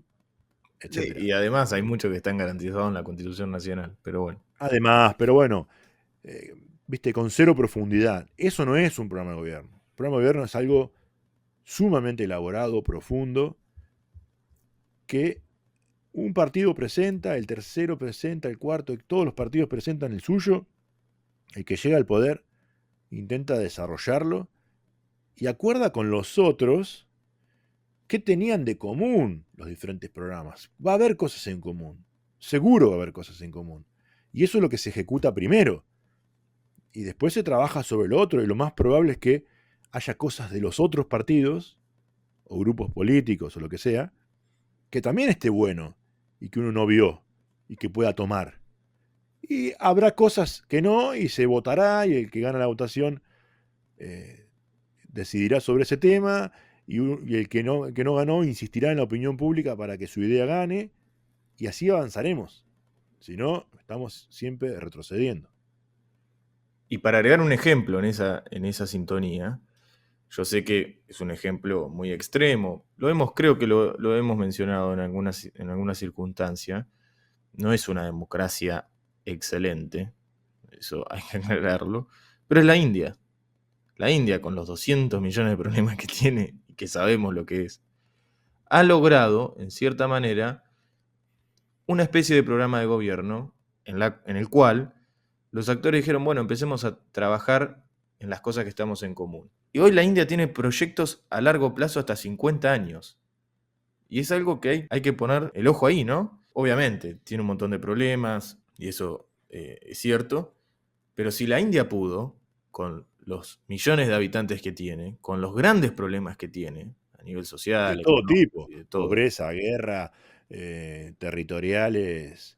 Sí, etc. y además hay muchos que están garantizados en la Constitución Nacional, pero bueno. Además, pero bueno, viste, con cero profundidad. Eso no es un programa de gobierno. Un programa de gobierno es algo sumamente elaborado, profundo, que un partido presenta, el tercero presenta, el cuarto, todos los partidos presentan el suyo, el que llega al poder intenta desarrollarlo y acuerda con los otros qué tenían de común los diferentes programas. Va a haber cosas en común, seguro va a haber cosas en común. Y eso es lo que se ejecuta primero. Y después se trabaja sobre lo otro, y lo más probable es que haya cosas de los otros partidos, o grupos políticos, o lo que sea, que también esté bueno, y que uno no vio, y que pueda tomar. Y habrá cosas que no, y se votará, y el que gana la votación eh, decidirá sobre ese tema, y el que no ganó insistirá en la opinión pública para que su idea gane, y así avanzaremos. Si no, estamos siempre retrocediendo. Y para agregar un ejemplo en esa sintonía, yo sé que es un ejemplo muy extremo, creo que lo hemos mencionado en alguna circunstancia, no es una democracia excelente, eso hay que aclararlo, pero es la India. La India, con los 200 millones de problemas que tiene y que sabemos lo que es, ha logrado, en cierta manera, una especie de programa de gobierno en el cual los actores dijeron, bueno, empecemos a trabajar en las cosas que estamos en común. Y hoy la India tiene proyectos a largo plazo hasta 50 años. Y es algo que hay que poner el ojo ahí, ¿no? Obviamente, tiene un montón de problemas, y eso es cierto, pero si la India pudo, con los millones de habitantes que tiene, con los grandes problemas que tiene, a nivel De social, todo económico tipo, y de todo, pobreza, guerra, territoriales,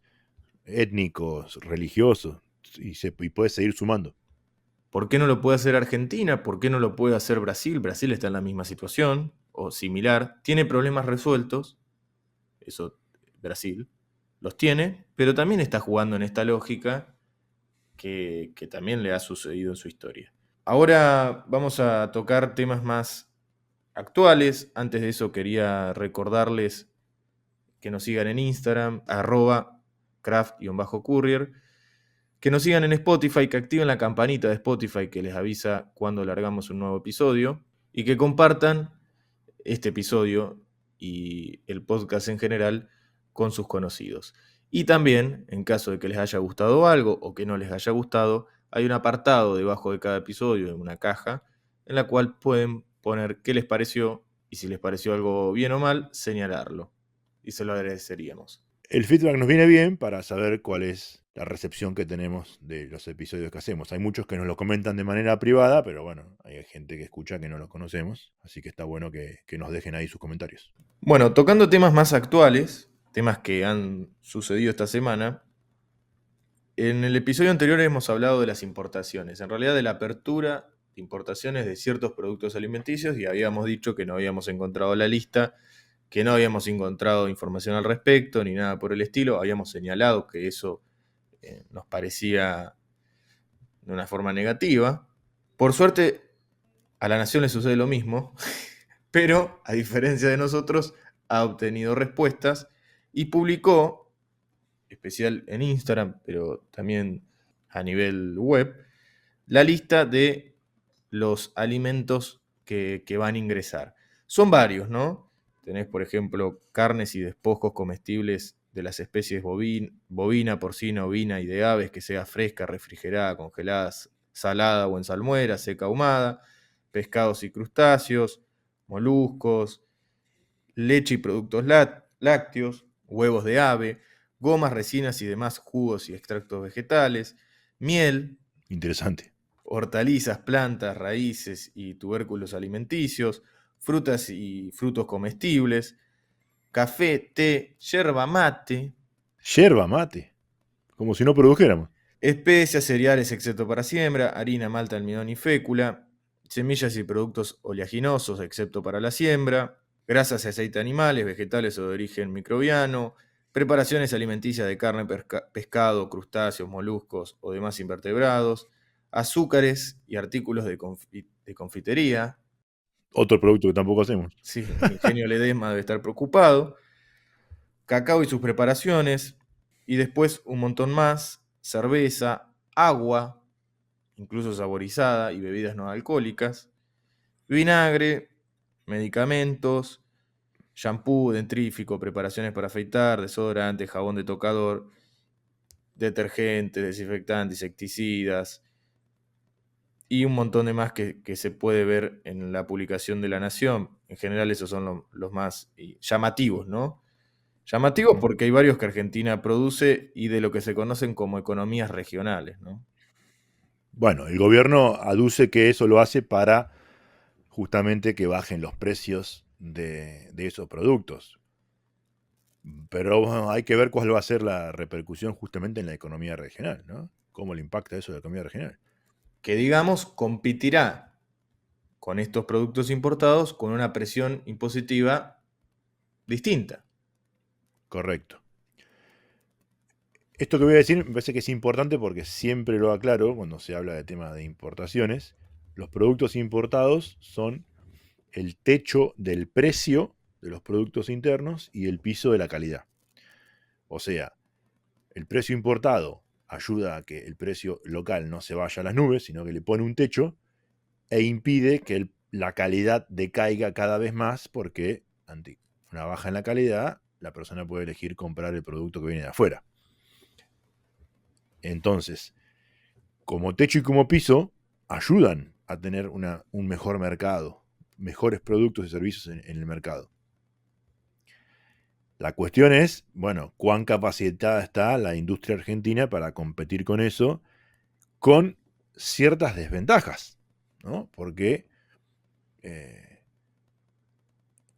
étnicos, religiosos, y puede seguir sumando. ¿por qué no lo puede hacer Argentina? ¿Por qué no lo puede hacer Brasil? Brasil está en la misma situación o similar, tiene problemas resueltos, eso Brasil los tiene, pero también está jugando en esta lógica que también le ha sucedido en su historia. Ahora vamos a tocar temas más actuales. Antes de eso quería recordarles que nos sigan en Instagram, @craft_courier, que nos sigan en Spotify, que activen la campanita de Spotify que les avisa cuando largamos un nuevo episodio y que compartan este episodio y el podcast en general con sus conocidos. Y también, en caso de que les haya gustado algo o que no les haya gustado, hay un apartado debajo de cada episodio, en una caja, en la cual pueden poner qué les pareció y si les pareció algo bien o mal, señalarlo. Y se lo agradeceríamos. El feedback nos viene bien para saber cuál es la recepción que tenemos de los episodios que hacemos. Hay muchos que nos lo comentan de manera privada, pero bueno, hay gente que escucha que no los conocemos, así que está bueno que nos dejen ahí sus comentarios. Bueno, tocando temas más actuales, temas que han sucedido esta semana, en el episodio anterior hemos hablado de las importaciones, en realidad de la apertura de importaciones de ciertos productos alimenticios, y habíamos dicho que no habíamos encontrado la lista, que no habíamos encontrado información al respecto, ni nada por el estilo. Habíamos señalado que eso nos parecía de una forma negativa. Por suerte, a la Nación le sucede lo mismo, pero a diferencia de nosotros, ha obtenido respuestas y publicó, especial en Instagram, pero también a nivel web, la lista de los alimentos que van a ingresar. Son varios, ¿no? Tenés, por ejemplo, carnes y despojos comestibles de las especies bovina, porcina, ovina y de aves, que sea fresca, refrigerada, congelada, salada o en salmuera, seca, ahumada, pescados y crustáceos, moluscos, leche y productos lácteos, huevos de ave, gomas, resinas y demás jugos y extractos vegetales, miel, Interesante. hortalizas, plantas, raíces y tubérculos alimenticios, frutas y frutos comestibles, café, té, yerba mate, Yerba mate, como si no produjéramos. especias, cereales excepto para siembra, harina, malta, almidón y fécula, semillas y productos oleaginosos excepto para la siembra, grasas y aceite animales, vegetales o de origen microbiano, preparaciones alimenticias de carne, pescado, crustáceos, moluscos o demás invertebrados, azúcares y artículos de confitería. Otro producto que tampoco hacemos. Sí, el ingenio Ledesma debe estar preocupado. Cacao y sus preparaciones. Y después un montón más. Cerveza, agua, incluso saborizada, y bebidas no alcohólicas. Vinagre, medicamentos, shampoo, dentrífico, preparaciones para afeitar, desodorante, jabón de tocador, detergentes, desinfectantes, insecticidas y un montón de más que se puede ver en la publicación de La Nación. En general esos son los más llamativos, ¿no? Llamativos Ujú. porque hay varios que Argentina produce y de lo que se conocen como economías regionales, ¿no? Bueno, el gobierno aduce que eso lo hace para justamente que bajen los precios de esos productos. Pero bueno, hay que ver cuál va a ser la repercusión justamente en la economía regional, ¿no? ¿Cómo le impacta eso a la economía regional? Que digamos competirá con estos productos importados con una presión impositiva distinta. Correcto. Esto que voy a decir me parece que es importante porque siempre lo aclaro cuando se habla de tema de importaciones. Los productos importados son el techo del precio de los productos internos y el piso de la calidad. O sea, el precio importado ayuda a que el precio local no se vaya a las nubes, sino que le pone un techo e impide que la calidad decaiga cada vez más porque ante una baja en la calidad, la persona puede elegir comprar el producto que viene de afuera. Entonces, como techo y como piso, ayudan a tener un mejor mercado, mejores productos y servicios en el mercado. La cuestión es, bueno, cuán capacitada está la industria argentina para competir con eso, con ciertas desventajas, ¿no? Porque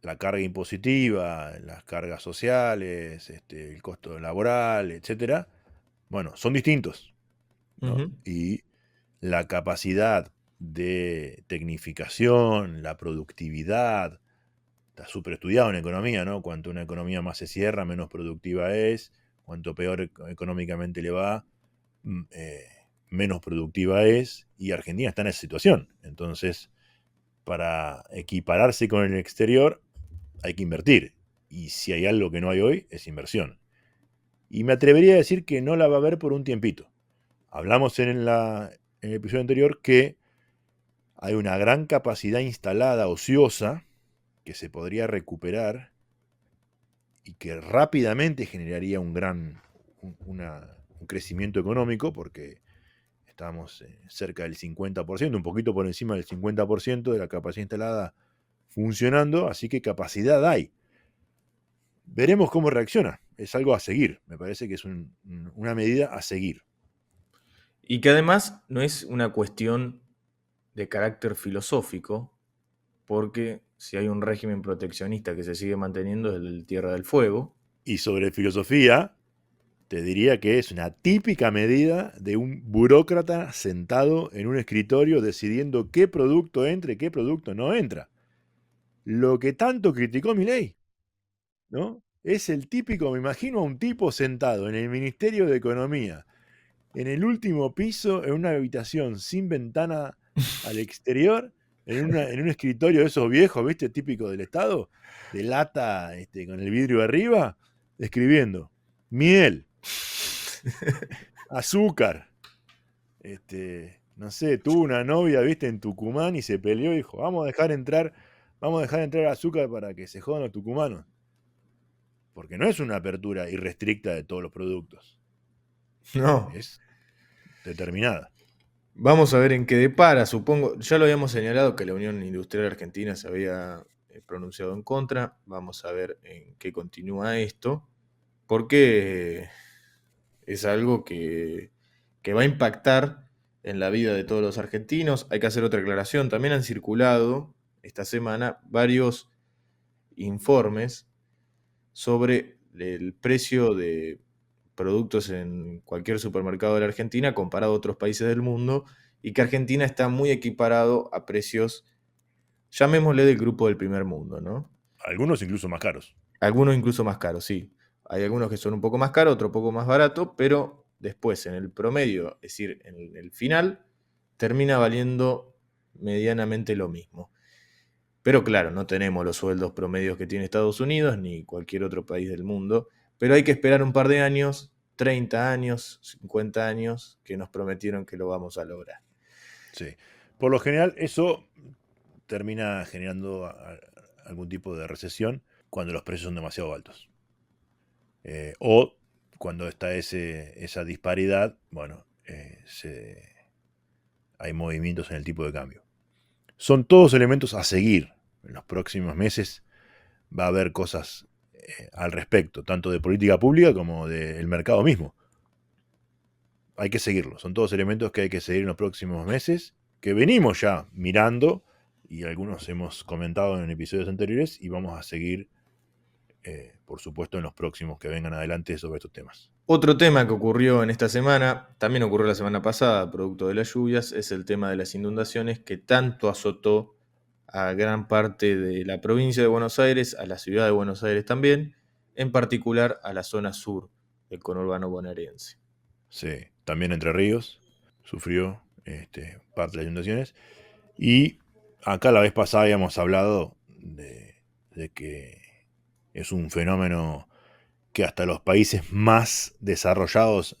la carga impositiva, las cargas sociales, el costo laboral, etcétera, bueno, son distintos, ¿no? Ujú. Y la capacidad de tecnificación, la productividad, está súper estudiado en economía, ¿no? Cuanto una economía más se cierra, menos productiva es, cuanto peor económicamente le va, menos productiva es, y Argentina está en esa situación. Entonces, para equipararse con el exterior, hay que invertir. Y si hay algo que no hay hoy, es inversión. Y me atrevería a decir que no la va a haber por un tiempito. Hablamos en el episodio anterior que hay una gran capacidad instalada ociosa que se podría recuperar y que rápidamente generaría un crecimiento económico porque estamos cerca del 50%, un poquito por encima del 50% de la capacidad instalada funcionando, así que capacidad hay. Veremos cómo reacciona. Es algo a seguir. Me parece que es una medida a seguir. Y que además no es una cuestión de carácter filosófico, porque si hay un régimen proteccionista que se sigue manteniendo es el Tierra del Fuego. Y sobre filosofía, te diría que es una típica medida de un burócrata sentado en un escritorio decidiendo qué producto entra y qué producto no entra. Lo que tanto criticó Milei, ¿no? Es el típico, me imagino a un tipo sentado en el Ministerio de Economía, en el último piso, en una habitación sin ventana al exterior, en un escritorio de esos viejos, ¿viste? Típico del Estado, de lata, con el vidrio arriba, escribiendo miel, azúcar, no sé, tuvo una novia, ¿viste? En Tucumán y se peleó y dijo, vamos a dejar entrar azúcar para que se jodan los tucumanos. Porque no es una apertura irrestricta de todos los productos, No. es determinada. Vamos a ver en qué depara, supongo. Ya lo habíamos señalado que la Unión Industrial Argentina se había pronunciado en contra. Vamos a ver en qué continúa esto, porque es algo que va a impactar en la vida de todos los argentinos. Hay que hacer otra aclaración. También han circulado esta semana varios informes sobre el precio de productos en cualquier supermercado de la Argentina comparado a otros países del mundo, y que Argentina está muy equiparado a precios, llamémosle, del grupo del primer mundo, ¿no? Algunos incluso más caros. Algunos incluso más caros, sí. Hay algunos que son un poco más caros, otros un poco más baratos, pero después en el promedio, es decir, en el final, termina valiendo medianamente lo mismo. Pero claro, no tenemos los sueldos promedios que tiene Estados Unidos ni cualquier otro país del mundo, pero hay que esperar un par de años, 30 años, 50 años, que nos prometieron que lo vamos a lograr. Sí. Por lo general, eso termina generando algún tipo de recesión cuando los precios son demasiado altos. O cuando está esa disparidad, bueno, hay movimientos en el tipo de cambio. Son todos elementos a seguir. En los próximos meses va a haber cosas al respecto, tanto de política pública como del mercado mismo. Hay que seguirlo. Son todos elementos que hay que seguir en los próximos meses, que venimos ya mirando y algunos hemos comentado en episodios anteriores y vamos a seguir, por supuesto, en los próximos que vengan adelante sobre estos temas. Otro tema que ocurrió en esta semana, también ocurrió la semana pasada, producto de las lluvias, es el tema de las inundaciones que tanto azotó a gran parte de la provincia de Buenos Aires, a la ciudad de Buenos Aires también, en particular a la zona sur del conurbano bonaerense. Sí, también Entre Ríos sufrió parte de las inundaciones. Y acá la vez pasada habíamos hablado de que es un fenómeno que hasta los países más desarrollados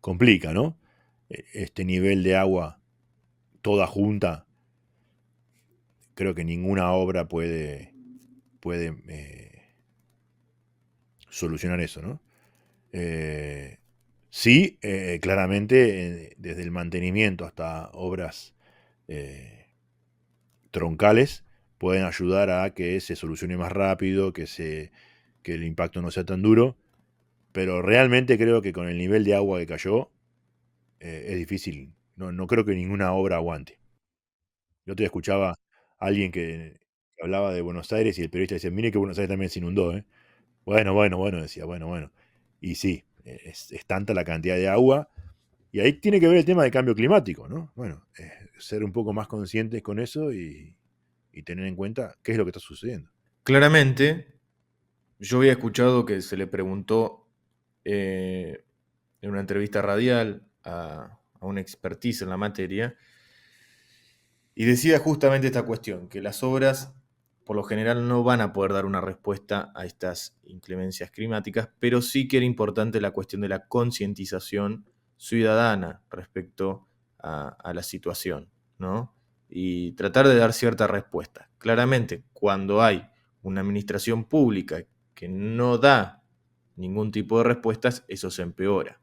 complica, ¿no? Este nivel de agua toda junta, creo que ninguna obra puede solucionar eso, ¿no? Sí, claramente, desde el mantenimiento hasta obras troncales, pueden ayudar a que se solucione más rápido, que el impacto no sea tan duro, pero realmente creo que con el nivel de agua que cayó, es difícil. No creo que ninguna obra aguante. Yo te escuchaba a alguien que hablaba de Buenos Aires y el periodista decía, mire que Buenos Aires también se inundó, ¿eh? Bueno, decía, bueno. Y sí, es tanta la cantidad de agua. Y ahí tiene que ver el tema del cambio climático, ¿no? Bueno, ser un poco más conscientes con eso y tener en cuenta qué es lo que está sucediendo. Claramente, yo había escuchado que se le preguntó en una entrevista radial a un expertise en la materia, y decía justamente esta cuestión, que las obras por lo general no van a poder dar una respuesta a estas inclemencias climáticas, pero sí que era importante la cuestión de la concientización ciudadana respecto a la situación, ¿no? Y tratar de dar cierta respuesta. Claramente, cuando hay una administración pública que no da ningún tipo de respuestas, eso se empeora.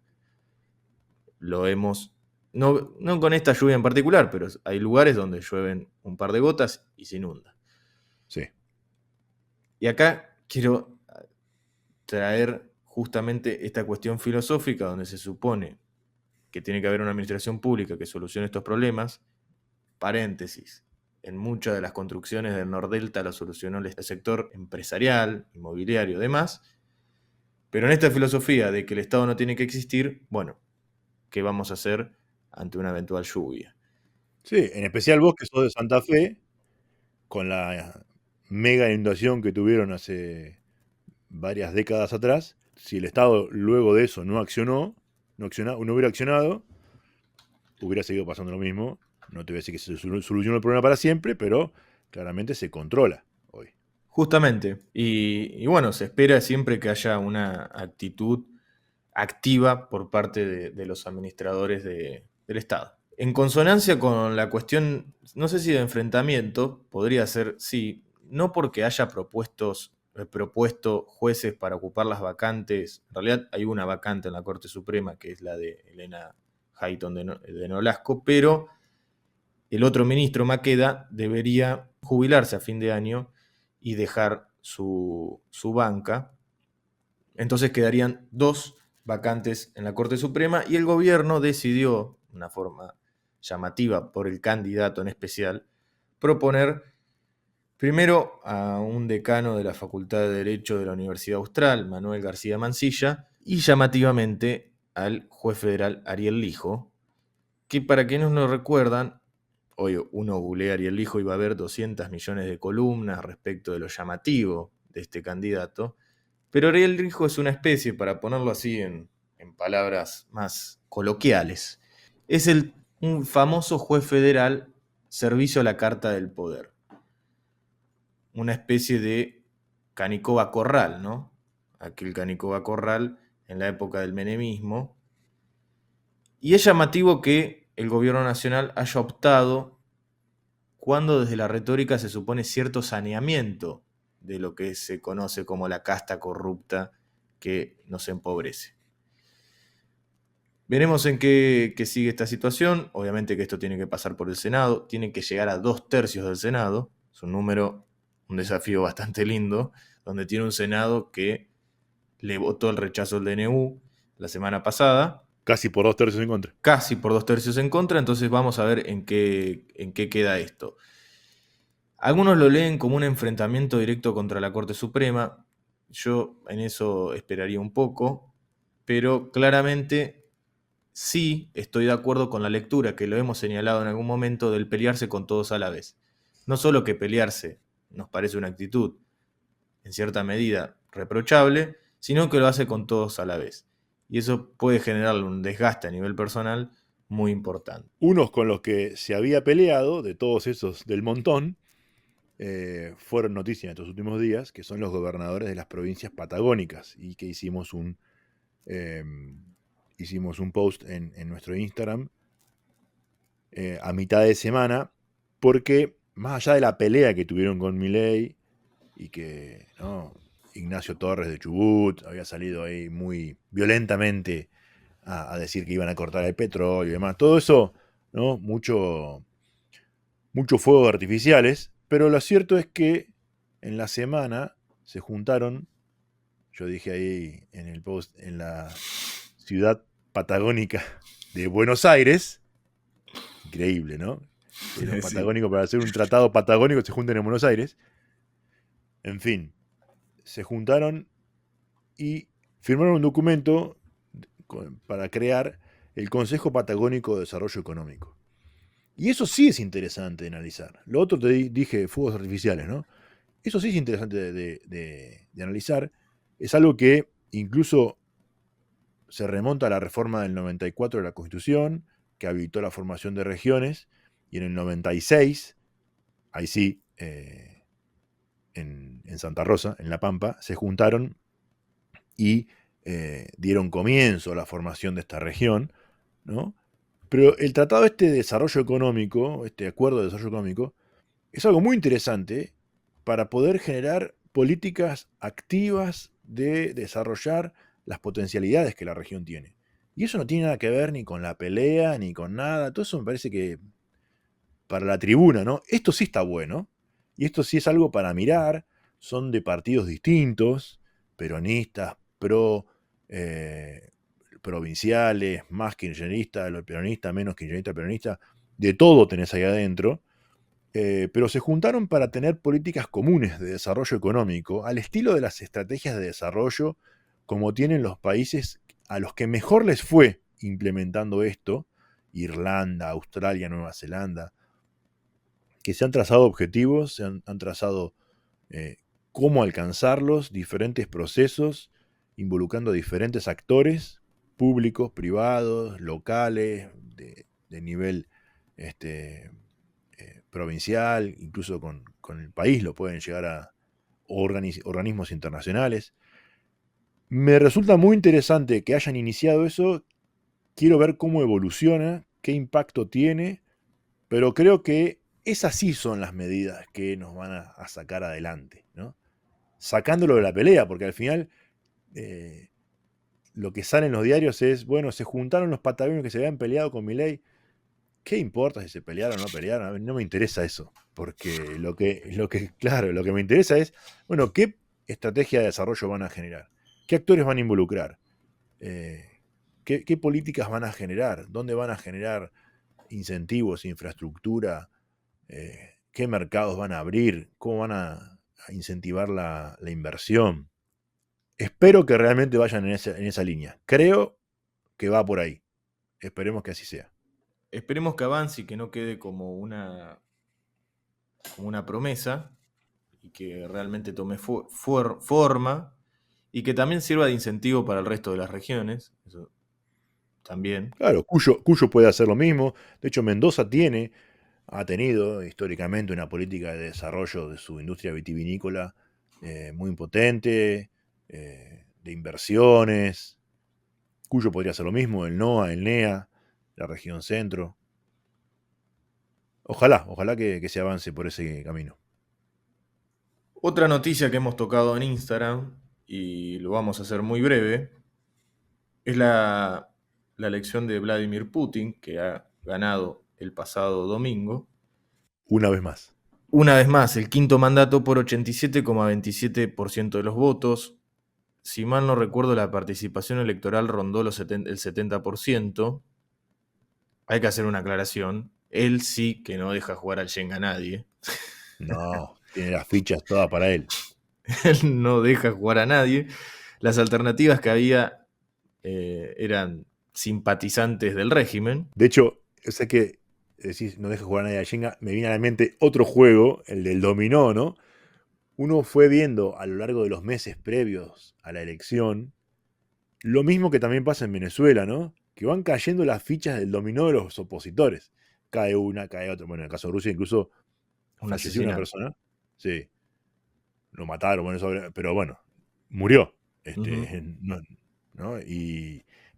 Lo hemos, no con esta lluvia en particular, pero hay lugares donde llueven un par de gotas y se inunda. Sí. Y acá quiero traer justamente esta cuestión filosófica donde se supone que tiene que haber una administración pública que solucione estos problemas. Paréntesis. En muchas de las construcciones del Nordelta lo solucionó el sector empresarial, inmobiliario, demás. Pero en esta filosofía de que el Estado no tiene que existir, bueno, ¿qué vamos a hacer ante una eventual lluvia? Sí, en especial vos que sos de Santa Fe, con la mega inundación que tuvieron hace varias décadas atrás, si el Estado luego de eso no hubiera accionado, hubiera seguido pasando lo mismo. No te voy a decir que se solucionó el problema para siempre, pero claramente se controla hoy. Justamente. Y bueno, se espera siempre que haya una actitud activa por parte de los administradores del Estado. En consonancia con la cuestión, no sé si de enfrentamiento, podría ser, sí, no porque haya propuesto jueces para ocupar las vacantes, en realidad hay una vacante en la Corte Suprema, que es la de Elena Hayton de Nolasco, pero el otro ministro, Maqueda, debería jubilarse a fin de año y dejar su banca. Entonces quedarían dos vacantes en la Corte Suprema y el gobierno decidió, de una forma llamativa por el candidato en especial, proponer primero a un decano de la Facultad de Derecho de la Universidad Austral, Manuel García Mansilla, y llamativamente al juez federal Ariel Lijo, que para quienes no lo recuerdan, hoy uno googlea Ariel Lijo y va a ver 200 millones de columnas respecto de lo llamativo de este candidato, pero Ariel Lijo es una especie, para ponerlo así en palabras más coloquiales, es un famoso juez federal servicio a la Carta del Poder, una especie de Canicoba Corral, ¿no? Aquel Canicoba Corral en la época del menemismo. Y es llamativo que el gobierno nacional haya optado, cuando desde la retórica se supone cierto saneamiento de lo que se conoce como la casta corrupta que nos empobrece. Veremos en qué sigue esta situación. Obviamente que esto tiene que pasar por el Senado, tiene que llegar a 2/3 del Senado. Es un desafío bastante lindo, donde tiene un Senado que le votó el rechazo al DNU la semana pasada. Casi por 2/3 en contra. Casi por 2/3 en contra, entonces vamos a ver en qué queda esto. Algunos lo leen como un enfrentamiento directo contra la Corte Suprema. Yo en eso esperaría un poco, pero claramente sí estoy de acuerdo con la lectura que lo hemos señalado en algún momento del pelearse con todos a la vez. No solo que pelearse nos parece una actitud en cierta medida reprochable, sino que lo hace con todos a la vez. Y eso puede generarle un desgaste a nivel personal muy importante. Unos con los que se había peleado, de todos esos del montón, fueron noticia en estos últimos días, que son los gobernadores de las provincias patagónicas, y que hicimos un post en nuestro Instagram a mitad de semana, porque más allá de la pelea que tuvieron con Milei y que Ignacio Torres de Chubut había salido ahí muy violentamente a decir que iban a cortar el petróleo y demás, todo eso, ¿no? Mucho fuegos artificiales, pero lo cierto es que en la semana se juntaron, yo dije ahí en el post, en la ciudad patagónica de Buenos Aires, increíble, ¿no? Los Sí. patagónicos, para hacer un tratado patagónico, se juntan en Buenos Aires. En fin, se juntaron y firmaron un documento para crear el Consejo Patagónico de Desarrollo Económico. Y eso sí es interesante de analizar. Lo otro te dije, fuegos artificiales, ¿no? Eso sí es interesante de analizar. Es algo que incluso se remonta a la reforma del 94 de la Constitución, que habilitó la formación de regiones, y en el 96, ahí sí, en Santa Rosa, en La Pampa, se juntaron y dieron comienzo a la formación de esta región, ¿no? Pero el tratado de desarrollo económico, este acuerdo de desarrollo económico, es algo muy interesante para poder generar políticas activas de desarrollar las potencialidades que la región tiene. Y eso no tiene nada que ver ni con la pelea, ni con nada. Todo eso me parece que para la tribuna, ¿no? Esto sí está bueno. Y esto sí es algo para mirar. Son de partidos distintos, peronistas, provinciales, más kirchneristas, los peronistas, menos kirchneristas, peronistas. De todo tenés ahí adentro. Pero se juntaron para tener políticas comunes de desarrollo económico, al estilo de las estrategias de desarrollo como tienen los países a los que mejor les fue implementando esto, Irlanda, Australia, Nueva Zelanda, que se han trazado objetivos, se han trazado cómo alcanzarlos, diferentes procesos, involucrando a diferentes actores, públicos, privados, locales, de nivel provincial, incluso con el país lo pueden llegar a organismos internacionales. Me resulta muy interesante que hayan iniciado eso, quiero ver cómo evoluciona, qué impacto tiene, pero creo que esas sí son las medidas que nos van a sacar adelante, ¿no? Sacándolo de la pelea, porque al final lo que sale en los diarios es, bueno, se juntaron los patagónicos que se habían peleado con Milei. ¿Qué importa si se pelearon o no pelearon? A mí no me interesa eso, porque lo que me interesa es, bueno, ¿qué estrategia de desarrollo van a generar? ¿Qué actores van a involucrar? ¿Qué políticas van a generar? ¿Dónde van a generar incentivos, infraestructura? ¿Qué mercados van a abrir? ¿Cómo van a incentivar la inversión? Espero que realmente vayan en esa línea. Creo que va por ahí. Esperemos que así sea. Esperemos que avance y que no quede como una promesa y que realmente tome forma y que también sirva de incentivo para el resto de las regiones. Eso también. Claro, Cuyo puede hacer lo mismo. De hecho, Mendoza ha tenido históricamente una política de desarrollo de su industria vitivinícola muy potente, de inversiones. Cuyo podría hacer lo mismo, el NOA, el NEA, la región centro. Ojalá que se avance por ese camino. Otra noticia que hemos tocado en Instagram, y lo vamos a hacer muy breve, es la elección de Vladimir Putin, que ha ganado el pasado domingo. Una vez más. Una vez más, el quinto mandato por 87,27% de los votos. Si mal no recuerdo, la participación electoral rondó el 70%. Hay que hacer una aclaración. Él sí que no deja jugar al Shenga a nadie. No, tiene las fichas todas para él. Él no deja jugar a nadie. Las alternativas que había eran simpatizantes del régimen. De hecho, sé que decís no deja jugar a nadie a Jenga, me viene a la mente otro juego, el del dominó, ¿no? Uno fue viendo a lo largo de los meses previos a la elección lo mismo que también pasa en Venezuela, ¿no? Que van cayendo las fichas del dominó de los opositores. Cae una, cae otra. Bueno, en el caso de Rusia incluso Un falleció una asesinato. persona. Sí, lo mataron, bueno, pero bueno, murió. Ujú. No, ¿no?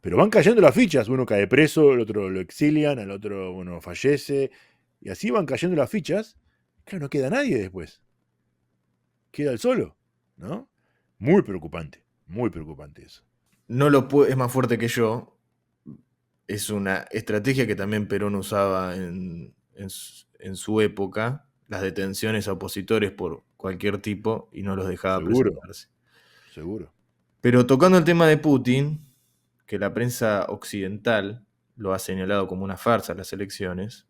Pero van cayendo las fichas. Uno cae preso, el otro lo exilian, el otro, bueno, fallece. Y así van cayendo las fichas. Claro, no queda nadie después. Queda el solo, ¿no? Muy preocupante eso. No lo es más fuerte que yo. Es una estrategia que también Perón usaba en su época, las detenciones a opositores por cualquier tipo y no los dejaba Seguro, presentarse. seguro. Pero tocando el tema de Putin, que la prensa occidental lo ha señalado como una farsa las elecciones,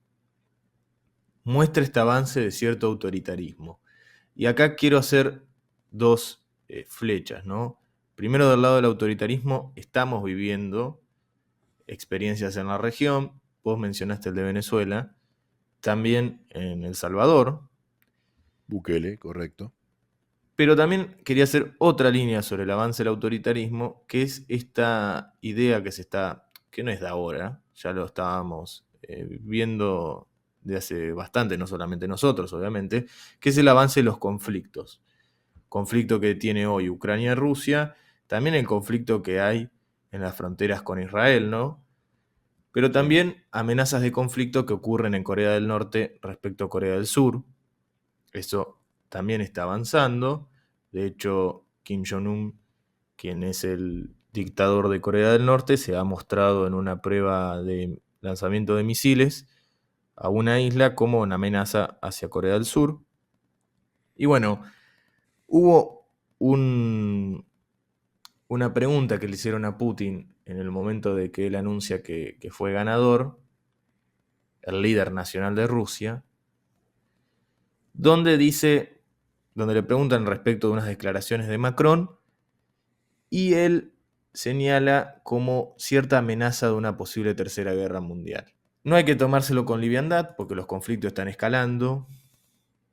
muestra este avance de cierto autoritarismo. Y acá quiero hacer dos flechas, ¿no? Primero, del lado del autoritarismo, estamos viviendo experiencias en la región. Vos mencionaste el de Venezuela, también en El Salvador. Bukele, correcto. Pero también quería hacer otra línea sobre el avance del autoritarismo, que es esta idea que no es de ahora, ya lo estábamos viendo de hace bastante, no solamente nosotros, obviamente, que es el avance de los conflictos. Conflicto que tiene hoy Ucrania y Rusia, también el conflicto que hay en las fronteras con Israel, ¿no? Pero Sí. también amenazas de conflicto que ocurren en Corea del Norte respecto a Corea del Sur. Eso también está avanzando. De hecho, Kim Jong-un, quien es el dictador de Corea del Norte, se ha mostrado en una prueba de lanzamiento de misiles a una isla como una amenaza hacia Corea del Sur. Y bueno, hubo una pregunta que le hicieron a Putin en el momento de que él anuncia que fue ganador, el líder nacional de Rusia, donde dice, donde le preguntan respecto de unas declaraciones de Macron, y él señala como cierta amenaza de una posible tercera guerra mundial. No hay que tomárselo con liviandad, porque los conflictos están escalando.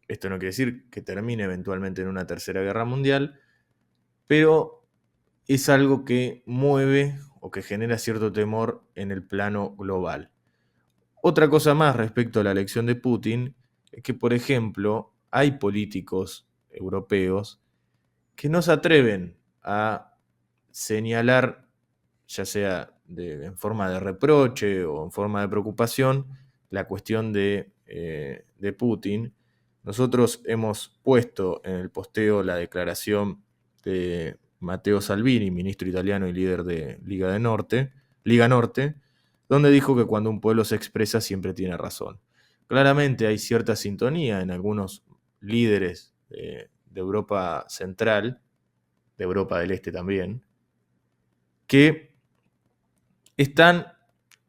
Esto no quiere decir que termine eventualmente en una tercera guerra mundial, pero es algo que mueve o que genera cierto temor en el plano global. Otra cosa más respecto a la elección de Putin es que, por ejemplo, hay políticos europeos que no se atreven a señalar, ya sea en forma de reproche o en forma de preocupación, la cuestión de Putin. Nosotros hemos puesto en el posteo la declaración de Matteo Salvini, ministro italiano y líder de Liga Norte, donde dijo que cuando un pueblo se expresa siempre tiene razón. Claramente hay cierta sintonía en algunos líderes de Europa Central, de Europa del Este también, que están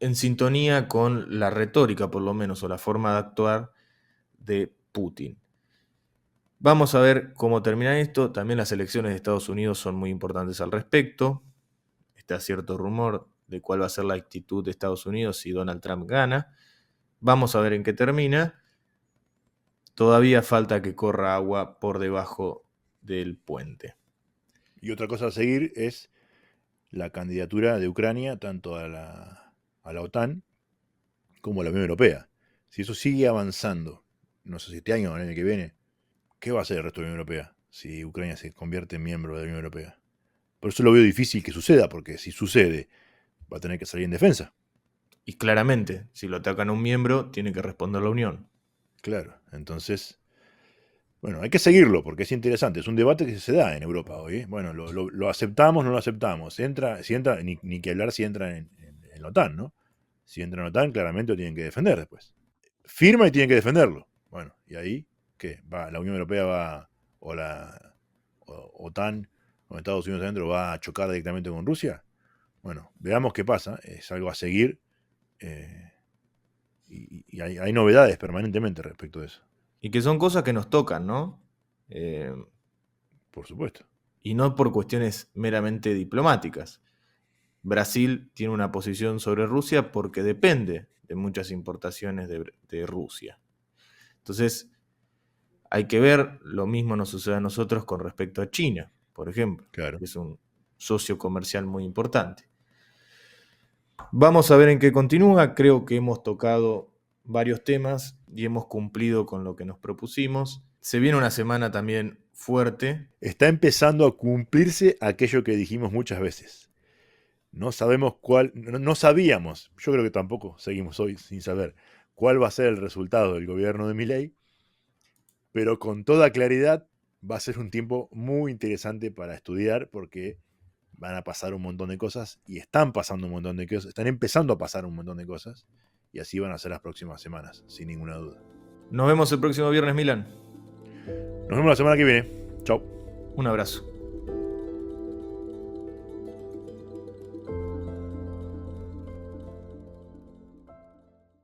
en sintonía con la retórica, por lo menos, o la forma de actuar de Putin. Vamos a ver cómo termina esto. También las elecciones de Estados Unidos son muy importantes al respecto. Está cierto rumor de cuál va a ser la actitud de Estados Unidos si Donald Trump gana. Vamos a ver en qué termina. Todavía falta que corra agua por debajo del puente. Y otra cosa a seguir es la candidatura de Ucrania tanto a la OTAN como a la Unión Europea. Si eso sigue avanzando, no sé si este año o el año que viene, ¿qué va a hacer el resto de la Unión Europea si Ucrania se convierte en miembro de la Unión Europea? Por eso lo veo difícil que suceda, porque si sucede, va a tener que salir en defensa. Y claramente, si lo atacan a un miembro, tiene que responder la Unión. Claro, entonces, bueno, hay que seguirlo porque es interesante. Es un debate que se da en Europa hoy. Bueno, lo aceptamos, no lo aceptamos. Si entra ni que hablar si entra en la OTAN, ¿no? Si entra en la OTAN, claramente lo tienen que defender después. Firma y tienen que defenderlo. Bueno, y ahí, ¿qué? La Unión Europea va, o la OTAN, o Estados Unidos adentro, va a chocar directamente con Rusia. Bueno, veamos qué pasa. Es algo a seguir. Y hay novedades permanentemente respecto de eso. Y que son cosas que nos tocan, ¿no? Por supuesto. Y no por cuestiones meramente diplomáticas. Brasil tiene una posición sobre Rusia porque depende de muchas importaciones de Rusia. Entonces, hay que ver, lo mismo nos sucede a nosotros con respecto a China, por ejemplo, Claro. que es un socio comercial muy importante. Vamos a ver en qué continúa. Creo que hemos tocado varios temas y hemos cumplido con lo que nos propusimos. Se viene una semana también fuerte. Está empezando a cumplirse aquello que dijimos muchas veces. No sabemos cuál, no sabíamos, yo creo que tampoco seguimos hoy sin saber cuál va a ser el resultado del gobierno de Milei, pero con toda claridad va a ser un tiempo muy interesante para estudiar porque van a pasar un montón de cosas y están pasando un montón de cosas, están empezando a pasar un montón de cosas y así van a ser las próximas semanas, sin ninguna duda. Nos vemos el próximo viernes, Milan. Nos vemos la semana que viene. Chao. Un abrazo.